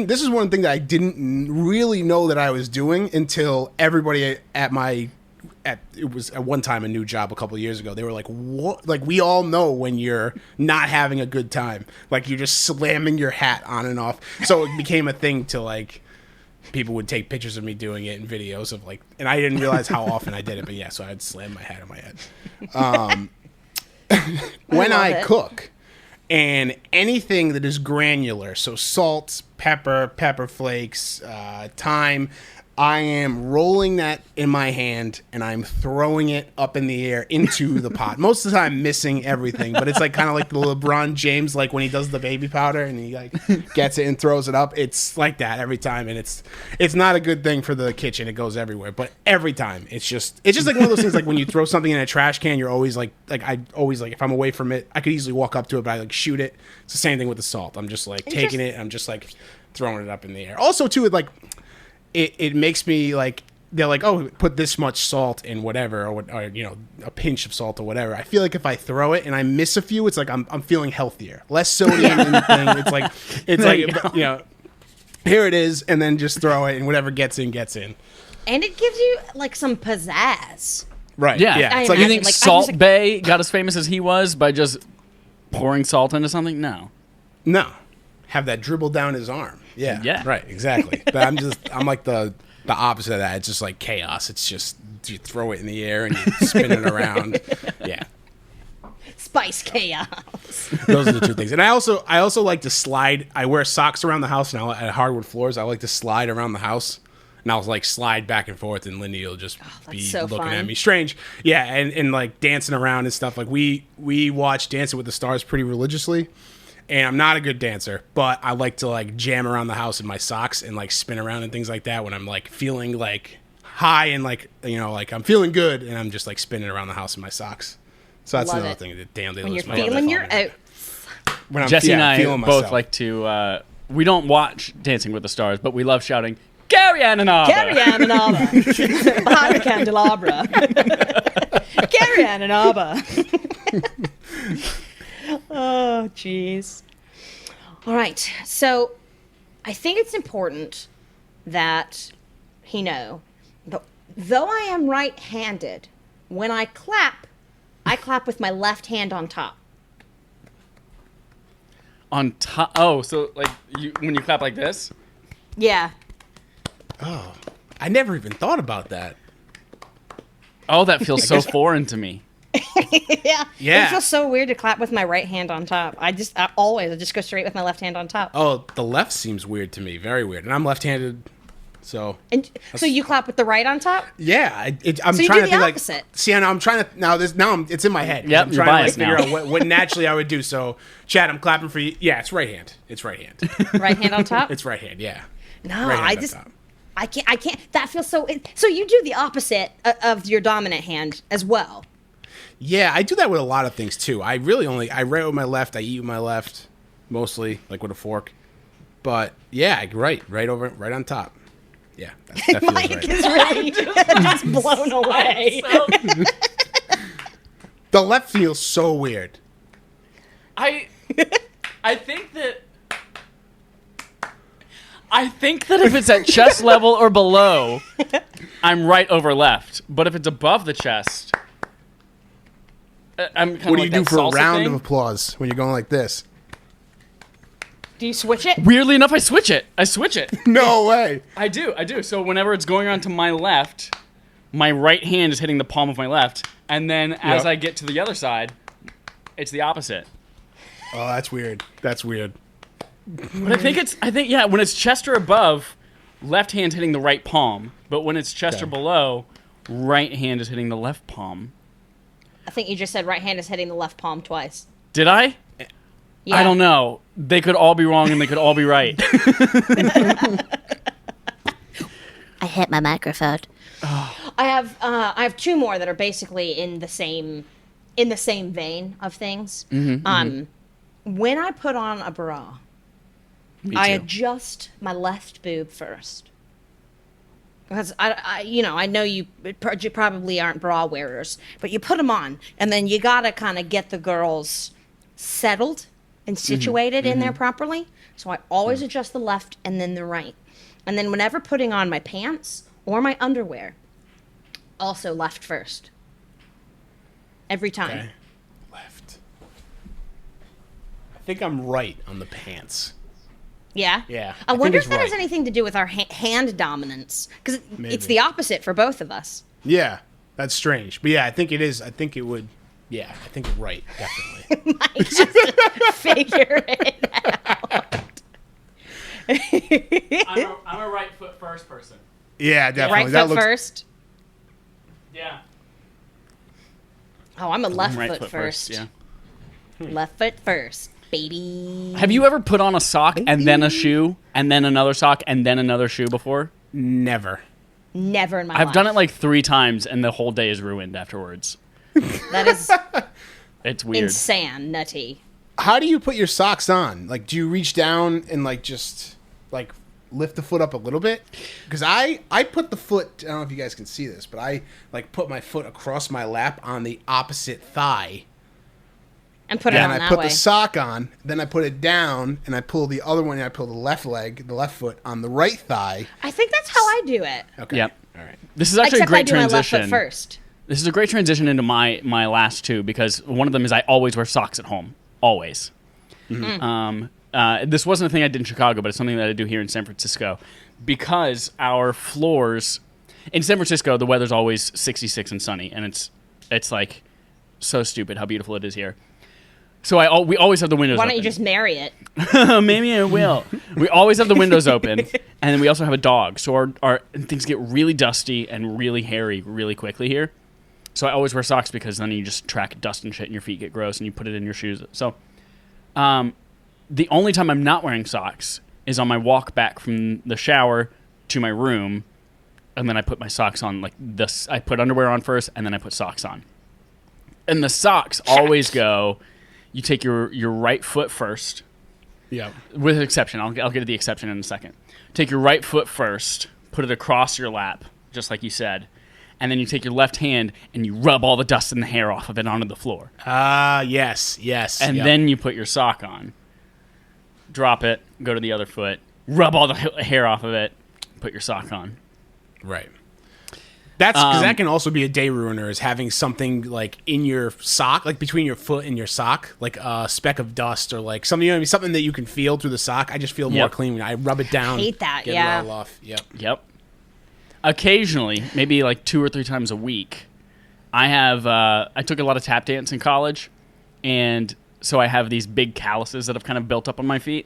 this is one thing that I didn't really know that I was doing until everybody it was at one time a new job a couple of years ago. They were like, what? Like, we all know when you're not having a good time. Like, you're just slamming your hat on and off. So it became a thing to like, people would take pictures of me doing it and videos of like, and I didn't realize how often I did it, but yeah, so I'd slam my hat on my head. When I cook, and anything that is granular, so salt, pepper flakes, thyme, I am rolling that in my hand and I'm throwing it up in the air into the pot. Most of the time missing everything, but it's like kind of like the LeBron James, like when he does the baby powder and he like gets it and throws it up. It's like that every time, and it's not a good thing for the kitchen. It goes everywhere, but every time it's just like one of those things. Like when you throw something in a trash can, you're always like I always like, if I'm away from it, I could easily walk up to it, but I like shoot it. It's the same thing with the salt. I'm just like taking it. I'm just like throwing it up in the air. Also too, it like. It makes me like, they're like, oh, put this much salt in whatever, or you know, a pinch of salt or whatever. I feel like if I throw it and I miss a few, it's like I'm feeling healthier, less sodium in the thing. It's like you know, here it is, and then just throw it, and whatever gets in gets in. And it gives you like some pizzazz. Right? Yeah. It's like, you think Salt Bae got as famous as he was by just pouring salt into something? No. Have that dribble down his arm. Yeah. Right. Exactly. But I'm like the opposite of that. It's just like chaos. It's just, you throw it in the air and you spin it around. Yeah. Spice chaos. Those are the two things. And I also like to slide. I wear socks around the house now at hardwood floors. I like to slide around the house. And I'll like slide back and forth, and Lindy will just be so looking fun. at me strange. Yeah, and like dancing around and stuff. Like we watch Dancing with the Stars pretty religiously. And I'm not a good dancer, but I like to like jam around the house in my socks and like spin around and things like that when I'm like feeling like high and like, you know, like I'm feeling good, and I'm just like spinning around the house in my socks. So that's another thing that damn they when you're feeling your oats. When I'm Jesse and I both like to we don't watch Dancing with the Stars, but we love shouting, "Carrie Ann and Abba!" Carrie Ann and Abba. Behind the candelabra. Karen and Abba. Oh, jeez. All right. So I think it's important that he know that though I am right-handed, when I clap with my left hand on top. On top. Oh, so like when you clap like this? Yeah. Oh, I never even thought about that. Oh, that feels so foreign to me. Yeah. Yeah. It feels so weird to clap with my right hand on top. I just go straight with my left hand on top. Oh, the left seems weird to me. Very weird. And I'm left-handed, so. And so you clap with the right on top? Yeah, I'm So you trying do to think the like. opposite. See, I know I'm trying to it's in my head. Yep, I'm you're trying biased to figure now. out what naturally I would do. So, Chad, I'm clapping for you. Yeah, it's right hand. It's right hand. Right hand on top? It's right hand. Yeah. No, Right hand I on just top. I can't. That feels so. So you do the opposite of your dominant hand as well. Yeah, I do that with a lot of things too. I write with my left. I eat with my left, mostly like with a fork. But yeah, right on top. Yeah, that feels Mike right. is really just blown away. The left feels so weird. I think that if it's at chest level or below, I'm right over left. But if it's above the chest, I'm kind of What do like you do that for a salsa round thing. of applause when you're going like this? Do you switch it? Weirdly enough, I switch it. No way. I do. So whenever it's going around to my left, my right hand is hitting the palm of my left, and then as Yep. I get to the other side, it's the opposite. Oh, that's weird. That's weird. But I think when it's chest or above, left hand's hitting the right palm, but when it's chest or Okay. below, right hand is hitting the left palm. I think you just said right hand is hitting the left palm twice. Did I? Yeah. I don't know. They could all be wrong and they could all be right. I hit my microphone. I have two more that are basically in the same vein of things. When I put on a bra, Me I too. adjust my left boob first. Because I know you probably aren't bra wearers, but you put them on, and then you gotta kind of get the girls settled and situated in there properly. So I always adjust the left and then the right, and then whenever putting on my pants or my underwear, also left first. Every time. Okay. Left. I think I'm right on the pants. Yeah. Yeah, I I think wonder it's if that has right. anything to do with our hand dominance, because it's Maybe. the opposite for both of us. Yeah, that's strange. But yeah, I think it is. I think it would. Yeah, I think it's right. Definitely. Mike has to figure it out. I'm a right foot first person. Yeah, definitely. Right that foot looks. first. Yeah. Oh, I'm a left Right foot first. Yeah. Left foot first, baby. Have you ever put on a sock and then a shoe and then another sock and then another shoe before? Never. Never in my I've life. done it like 3 times and the whole day is ruined afterwards. That is It's weird. insane, nutty. How do you put your socks on? Like, do you reach down and like just like lift the foot up a little bit? Because I put the foot. I don't know if you guys can see this, but I like put my foot across my lap on the opposite thigh. And put it Then on I that put way. the sock on. Then I put it down, and I pull the other one. And I pull the left leg, the left foot on the right thigh. I think that's how I do it. Okay. Yep. All right. This is actually Except a great I do my left transition. foot first. This is a great transition into my last two because one of them is I always wear socks at home. Always. This wasn't a thing I did in Chicago, but it's something that I do here in San Francisco because our floors in San Francisco, the weather's always 66 and sunny, and it's like so stupid how beautiful it is here. So we always have the windows Why open. don't you just marry it? Maybe I will. We always have the windows open, and then we also have a dog. So our things get really dusty and really hairy really quickly here. So I always wear socks because then you just track dust and shit, and your feet get gross, and you put it in your shoes. So, the only time I'm not wearing socks is on my walk back from the shower to my room, and then I put my socks on like this. I put underwear on first, and then I put socks on. And the socks always go. You take your right foot first. Yeah. With an exception. I'll get to the exception in a second. Take your right foot first, put it across your lap, just like you said, and then you take your left hand and you rub all the dust and the hair off of it onto the floor. Yes. And then you put your sock on. Drop it, go to the other foot, rub all the hair off of it, put your sock on. Right. That's because that can also be a day ruiner, is having something like in your sock, like between your foot and your sock, like a speck of dust or like something, you know what I mean? Something that you can feel through the sock. I just feel more clean when I rub it down. I hate that, get yeah. it all off. Yep. Occasionally, maybe like 2 or 3 times a week, I took a lot of tap dance in college, and so I have these big calluses that have kind of built up on my feet.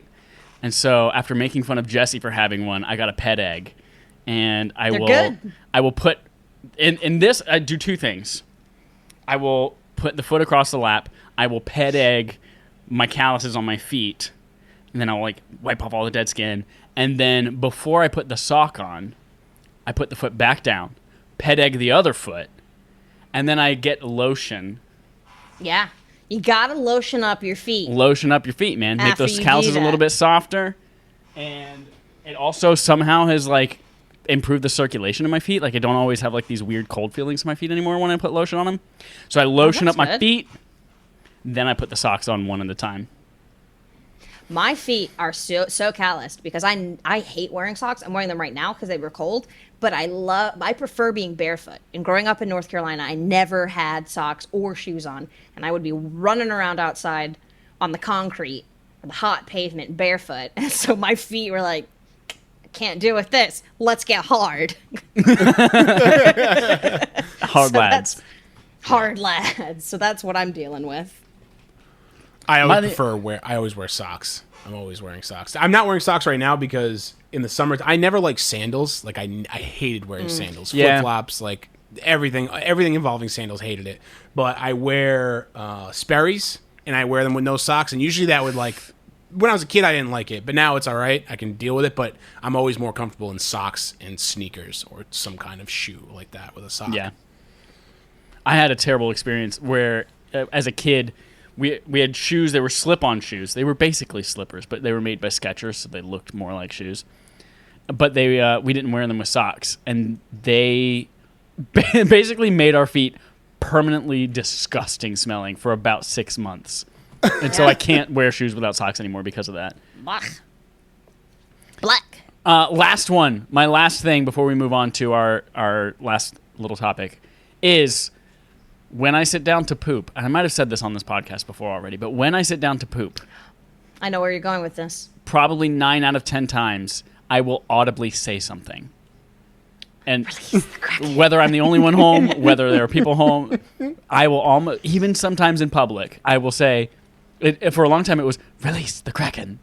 And so after making fun of Jesse for having one, I got a pet egg. And I will put in this, I do 2 things. I will put the foot across the lap. I will pet egg my calluses on my feet, and then I'll like wipe off all the dead skin. And then before I put the sock on, I put the foot back down, pet egg the other foot, and then I get lotion. Yeah. You gotta lotion up your feet. Lotion up your feet, man. Make After those you calluses do a little that. bit softer. And it also somehow has like improved the circulation in my feet. Like I don't always have like these weird cold feelings in my feet anymore when I put lotion on them. So I lotion up that's my good. feet, then I put the socks on one at a time. My feet are so calloused because I hate wearing socks. I'm wearing them right now because they were cold, but I prefer being barefoot. And growing up in North Carolina, I never had socks or shoes on, and I would be running around outside on the concrete, the hot pavement, barefoot. And so my feet were like, I can't deal with this. Let's get hard. Hard lads. Hard lads. So that's what I'm dealing with. I always wear socks. I'm always wearing socks. I'm not wearing socks right now because in the summer, I never liked sandals. Like I hated wearing sandals, Yeah. flip flops, like everything involving sandals. Hated it. But I wear Sperry's, and I wear them with no socks. And usually that would like, when I was a kid, I didn't like it, but now it's all right. I can deal with it. But I'm always more comfortable in socks and sneakers or some kind of shoe like that with a sock. Yeah. I had a terrible experience where, as a kid, we had shoes. They were slip-on shoes. They were basically slippers, but they were made by Skechers, so they looked more like shoes. But we didn't wear them with socks, and they basically made our feet permanently disgusting smelling for about 6 months. And so I can't wear shoes without socks anymore because of that. Black. Last one. My last thing before we move on to our last little topic is when I sit down to poop, and I might have said this on this podcast before already, but when I sit down to poop, I know where you're going with this. probably 9 out of 10 times, I will audibly say something. And whether I'm the only one home, whether there are people home, I will almost, even sometimes in public, I will say, for a long time it was, release the Kraken.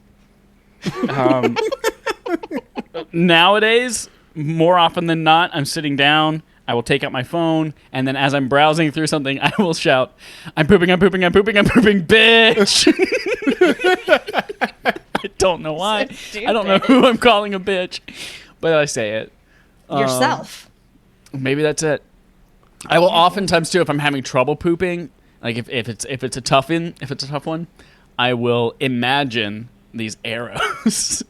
Nowadays, more often than not, I'm sitting down, I will take out my phone, and then as I'm browsing through something, I will shout, I'm pooping, bitch! I don't know why. So I don't know who I'm calling a bitch, but I say it. Yourself. Maybe that's it. I will oftentimes too, if I'm having trouble pooping, like if it's a tough one, I will imagine these arrows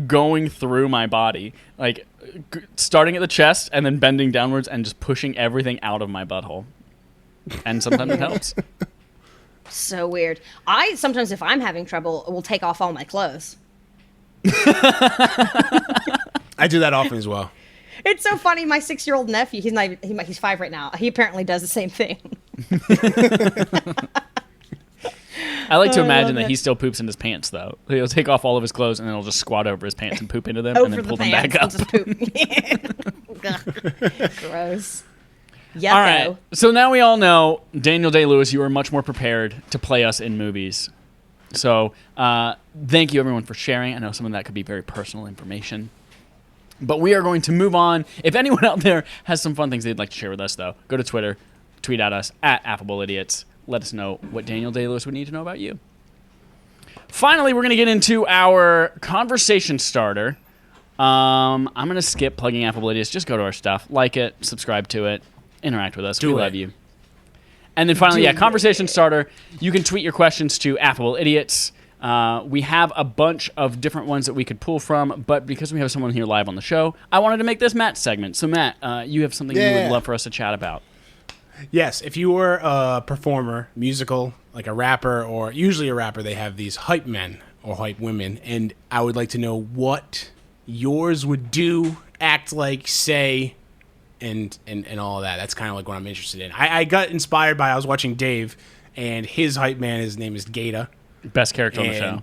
going through my body, like starting at the chest and then bending downwards and just pushing everything out of my butthole. And sometimes it helps. So weird. I sometimes, if I'm having trouble, will take off all my clothes. I do that often as well. It's so funny. My 6-year-old nephew, he's 5 right now. He apparently does the same thing. I like to imagine love that it. he still poops in his pants, though. He'll take off all of his clothes and then he'll just squat over his pants and poop into them and Over then the pull them pants, back up. Just poop. Gross. Yucko. All right. So now we all know, Daniel Day-Lewis, you are much more prepared to play us in movies. So thank you, everyone, for sharing. I know some of that could be very personal information. But we are going to move on. If anyone out there has some fun things they'd like to share with us, though, go to Twitter, tweet at us, at Affable Idiots. Let us know what Daniel Day-Lewis would need to know about you. Finally, we're going to get into our conversation starter. I'm going to skip plugging Affable Idiots. Just go to our stuff. Like it, subscribe to it, interact with us. We love you. And then finally, conversation starter. You can tweet your questions to Affable Idiots. We have a bunch of different ones that we could pull from, but because we have someone here live on the show, I wanted to make this Matt's segment. So, Matt, you have something you would love for us to chat about. Yes, if you were a performer, musical, like a rapper, or usually a rapper, they have these hype men or hype women, and I would like to know what yours would do, act like, say, and all of that. That's kind of like what I'm interested in. I got inspired by, I was watching Dave, and his hype man, his name is Gata. Best character on the show.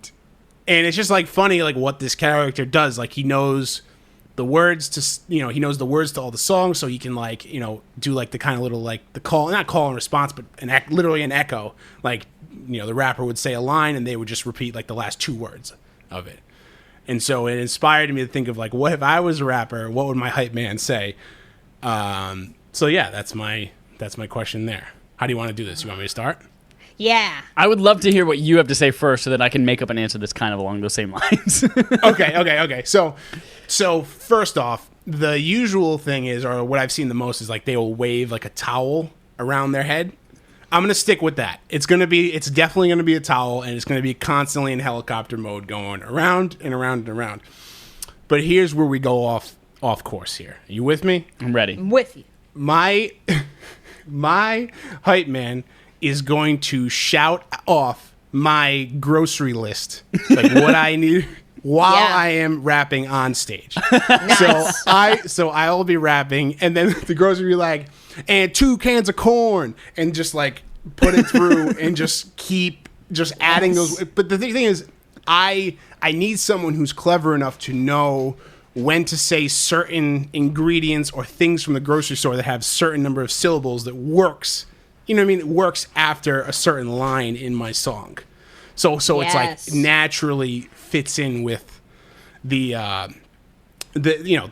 And it's just like funny, like what this character does. Like he knows the words to, he knows the words to all the songs, so he can like, do like the kind of little like the call, not call and response, but literally an echo. Like, the rapper would say a line and they would just repeat like the last 2 words of it. And so it inspired me to think of like, what if I was a rapper? What would my hype man say? So yeah, that's my question there. How do you want to do this? You want me to start? Yeah. I would love to hear what you have to say first so that I can make up an answer that's kind of along those same lines. Okay. So first off, the usual thing is, or what I've seen the most is like they will wave like a towel around their head. I'm going to stick with that. It's definitely going to be a towel, and it's going to be constantly in helicopter mode going around and around and around. But here's where we go off course here. Are you with me? I'm ready. I'm with you. My hype man is going to shout off my grocery list, like what I need while I am rapping on stage. Nice. So I'll be rapping, and then the grocery will be like, and 2 cans of corn, and just like put it through and just keep just adding those. But the thing is, I need someone who's clever enough to know when to say certain ingredients or things from the grocery store that have certain number of syllables that works. You know what I mean? It works after a certain line in my song. So it's like naturally fits in with the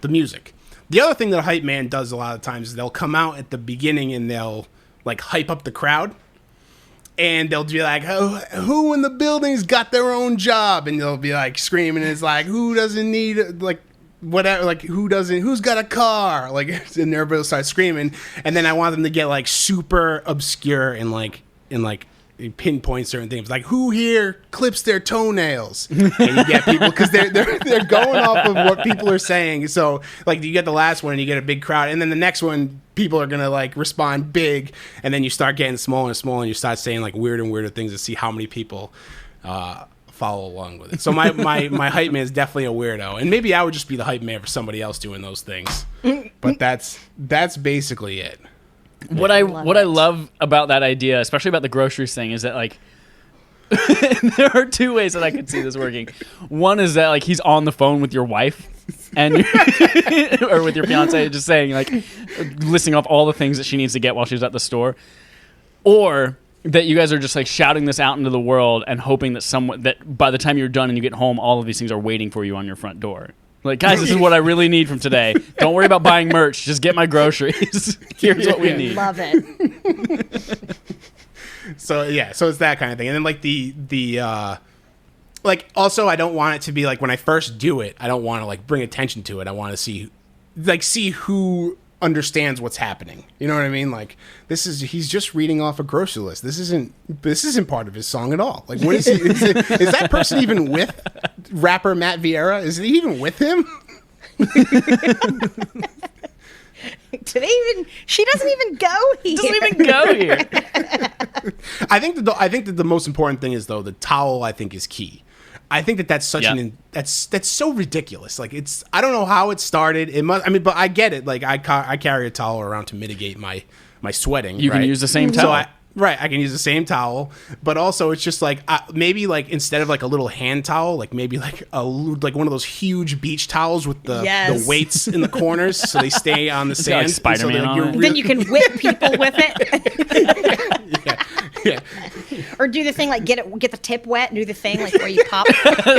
music. The other thing that a hype man does a lot of times is they'll come out at the beginning and they'll like hype up the crowd. And they'll be like, oh, who in the building's got their own job? And they'll be like screaming. And it's like, who doesn't need like whatever, like who's got a car, like, and everybody will start screaming. And then I want them to get like super obscure and like pinpoint certain things, like who here clips their toenails, and you get people because they're going off of what people are saying. So like you get the last one and you get a big crowd, and then the next one people are gonna like respond big, and then you start getting smaller and smaller, and you start saying like weirder and weirder things to see how many people follow along with it. So my hype man is definitely a weirdo, and maybe I would just be the hype man for somebody else doing those things. But that's basically it. What I love about that idea, especially about the groceries thing, is that like there are 2 ways that I could see this working. One is that like he's on the phone with your wife and or with your fiance, just saying like listing off all the things that she needs to get while she's at the store, or that you guys are just like shouting this out into the world and hoping that by the time you're done and you get home, all of these things are waiting for you on your front door. Like, guys, this is what I really need from today. Don't worry about buying merch. Just get my groceries. Here's what we need. Love it. So it's that kind of thing. And then like the like also I don't want it to be like when I first do it, I don't want to like bring attention to it. I want to see who understands what's happening. You know what I mean? Like he's just reading off a grocery list. This isn't part of his song at all. Like what is he? Is that person even with rapper Matt Vieira? Is he even with him? She doesn't even go here. I think that the most important thing is though the towel. I think is key. I think that's such that's so ridiculous. Like I don't know how it started. It must. I mean, but I get it. Like I carry a towel around to mitigate my sweating. You can use the same towel. I can use the same towel, but also it's just like maybe like instead of like a little hand towel, like maybe like one of those huge beach towels with the weights in the corners, so they stay on the sand. Like Spider-Man so on it. Then you can whip people with it. Yeah. Or do the thing like get the tip wet and do the thing like where you pop.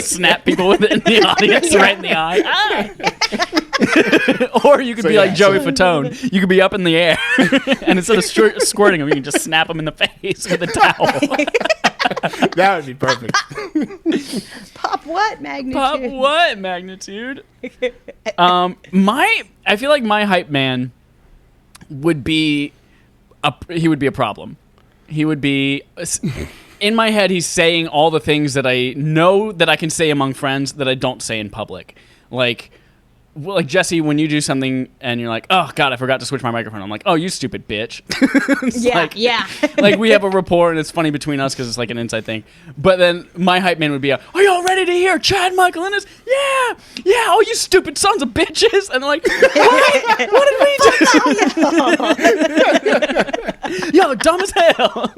Snap people with it in the audience, right in the eye. Or you could be like Joey Fatone. You could be up in the air, and instead of squirting them, you can just snap them in the face with a towel. That would be perfect. Pop what magnitude? Pop what magnitude? I feel like my hype man would be a problem. He would be in my head, he's saying all the things that I know that I can say among friends that I don't say in public. Like Jesse, when you do something and you're like, oh, God, I forgot to switch my microphone. I'm like, oh, you stupid bitch. Yeah. Like, we have a rapport, and it's funny between us because it's like an inside thing. But then my hype man would be, are y'all ready to hear Chad Michael and his, yeah, oh, you stupid sons of bitches. And they're like, what did we do? Yo, dumb as hell.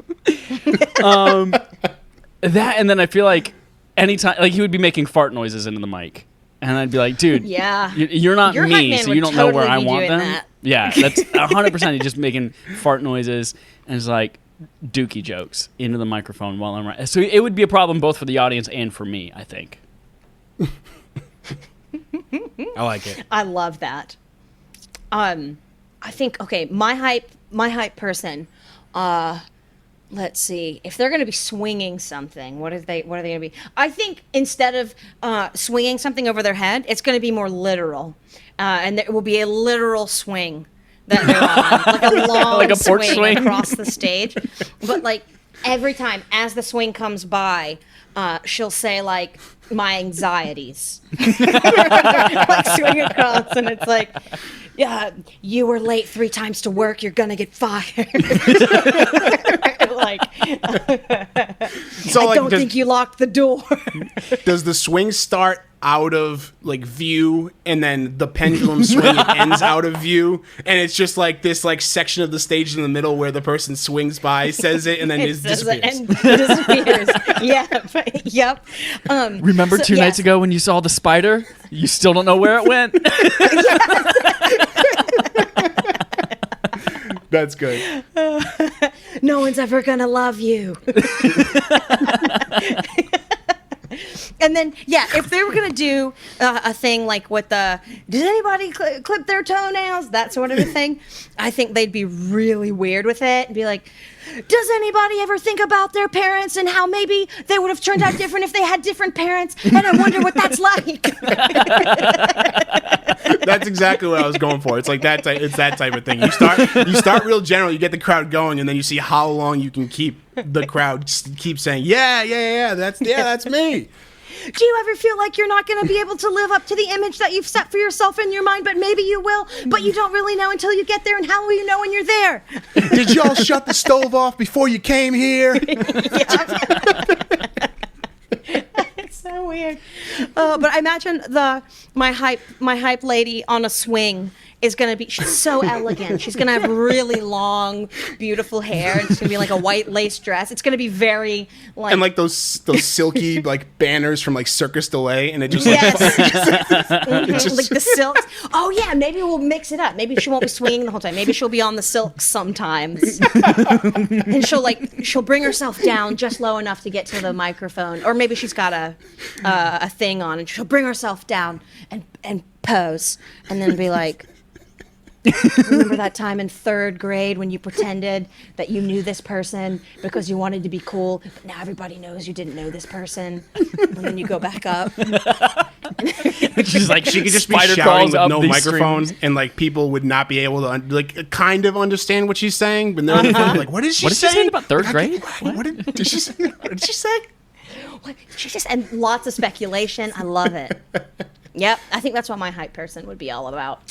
That, and then I feel like anytime, like, he would be making fart noises into the mic. And I'd be like, dude, you're not Your me, hype so man you would don't know where totally I be want doing them. that. Yeah, that's 100%. He's just making fart noises and it's like dookie jokes into the microphone while I'm right. So it would be a problem both for the audience and for me, I think. I like it. I love that. I think, okay, my hype person, let's see. If they're going to be swinging something, what are they going to be? I think instead of swinging something over their head, it's going to be more literal, and there will be a literal swing that they're on, like a long like a porch swing across the stage. But like every time as the swing comes by, she'll say like my anxieties, like swing across, and it's like. Yeah, you were late 3 times to work. You're gonna get fired. Like, So, I don't think you locked the door. Does the swing start out of like view, and then the pendulum swing ends out of view, and it's just like this like section of the stage in the middle where the person swings by, says it, and then it disappears. Yeah. Yep. Remember 2 nights ago when you saw the spider? You still don't know where it went? That's good. No one's ever gonna love you. And then, yeah, if they were gonna do a thing like with the, did anybody clip their toenails? That sort of a thing. I think they'd be really weird with it and be like, does anybody ever think about their parents and how maybe they would have turned out different if they had different parents? And I wonder what that's like. That's exactly what I was going for. It's like that. It's that type of thing. You start real general. You get the crowd going, and then you see how long you can keep the crowd keep saying, yeah. That's me. Do you ever feel like you're not going to be able to live up to the image that you've set for yourself in your mind, but maybe you will, but you don't really know until you get there, and how will you know when you're there? Did y'all shut the stove off before you came here? It's so weird. But I imagine my hype lady on a swing is going to be, she's so elegant. She's going to have really long, beautiful hair. It's going to be like a white lace dress. It's going to be very like... And like those silky like banners from like Circus Delay, and it just like... Yes. Like the silks. Oh yeah, maybe we'll mix it up. Maybe she won't be swinging the whole time. Maybe she'll be on the silks sometimes. And she'll bring herself down just low enough to get to the microphone. Or maybe she's got a thing on, and she'll bring herself down and pose, and then be like... Remember that time in 3rd grade when you pretended that you knew this person because you wanted to be cool, but now everybody knows you didn't know this person, and then you go back up. She's like, She could just be spider shouting crawls with up no these microphone, strings. and like people would not be able to like kind of understand what she's saying, but they're like, "What is she What is she saying saying about 3rd grade? What did she say? What did she say?" What? And lots of speculation. I love it. Yep, I think that's what my hype person would be all about.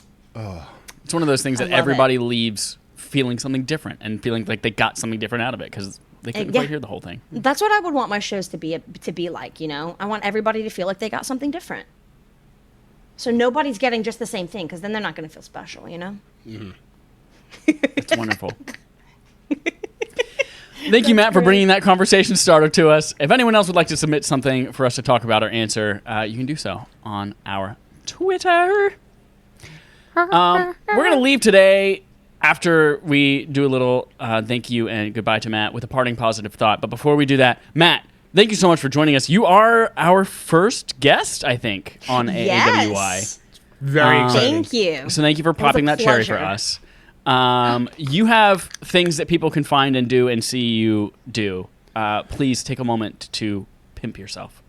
It's one of those things that love everybody leaves feeling something different and feeling like they got something different out of it because they couldn't Yeah. quite hear the whole thing. That's what I would want my shows to be like, you know? I want everybody to feel like they got something different. So nobody's getting just the same thing, because then they're not going to feel special, you know? Mm-hmm. It's wonderful. Thank you, Matt, for bringing that conversation starter to us. If anyone else would like to submit something for us to talk about or answer, you can do so on our Twitter. We're going to leave today after we do a little thank you and goodbye to Matt with a parting positive thought. But before we do that, Matt, thank you so much for joining us. You are our first guest, I think, on AAWI. Yes. Very exciting. Thank you. So thank you for popping that cherry for us. You have things that people can find and do and see you do. Please take a moment to pimp yourself.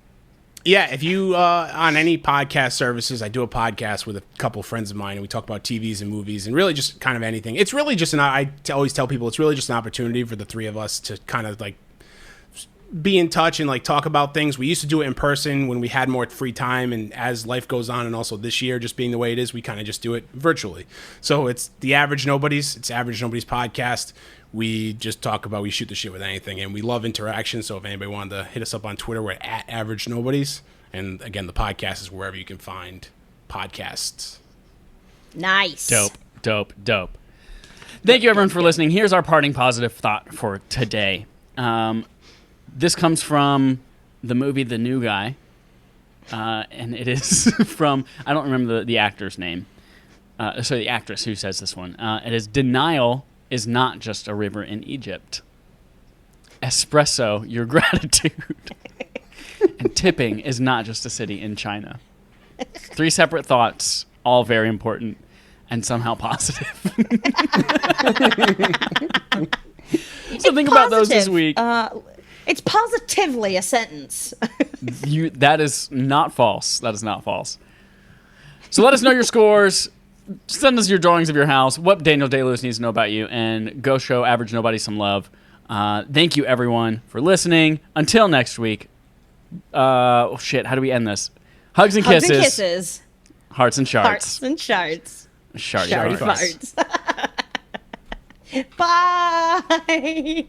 Yeah, if you, on any podcast services, I do a podcast with a couple friends of mine, and we talk about TVs and movies and really just kind of anything. It's really just I always tell people, it's really just an opportunity for the three of us to kind of like be in touch and like talk about things. We used to do it in person when we had more free time, and as life goes on, and also this year just being the way it is, we kind of just do it virtually. So it's the Average Nobodies. It's Average Nobodies podcast. We just talk about, we shoot the shit with anything, and we love interaction. So if anybody wanted to hit us up on Twitter, we're at Average Nobodies. And again, the podcast is wherever you can find podcasts. Nice. Dope. Thank you, everyone, for listening. Here's our parting positive thought for today. This comes from the movie The New Guy, and it is from, I don't remember the actor's name, the actress who says this one. It is, denial is not just a river in Egypt. Espresso, your gratitude. And tipping is not just a city in China. 3 separate thoughts, all very important and somehow positive. So think about those this week. It's positively a sentence. That is not false. That is not false. So let us know your scores. Send us your drawings of your house, what Daniel Day-Lewis needs to know about you, and go show Average Nobody some love. Thank you, everyone, for listening. Until next week. How do we end this? Hugs and kisses. Hugs and kisses. Hearts and shards. Hearts and shards. Shardy Shardy farts. farts. Bye.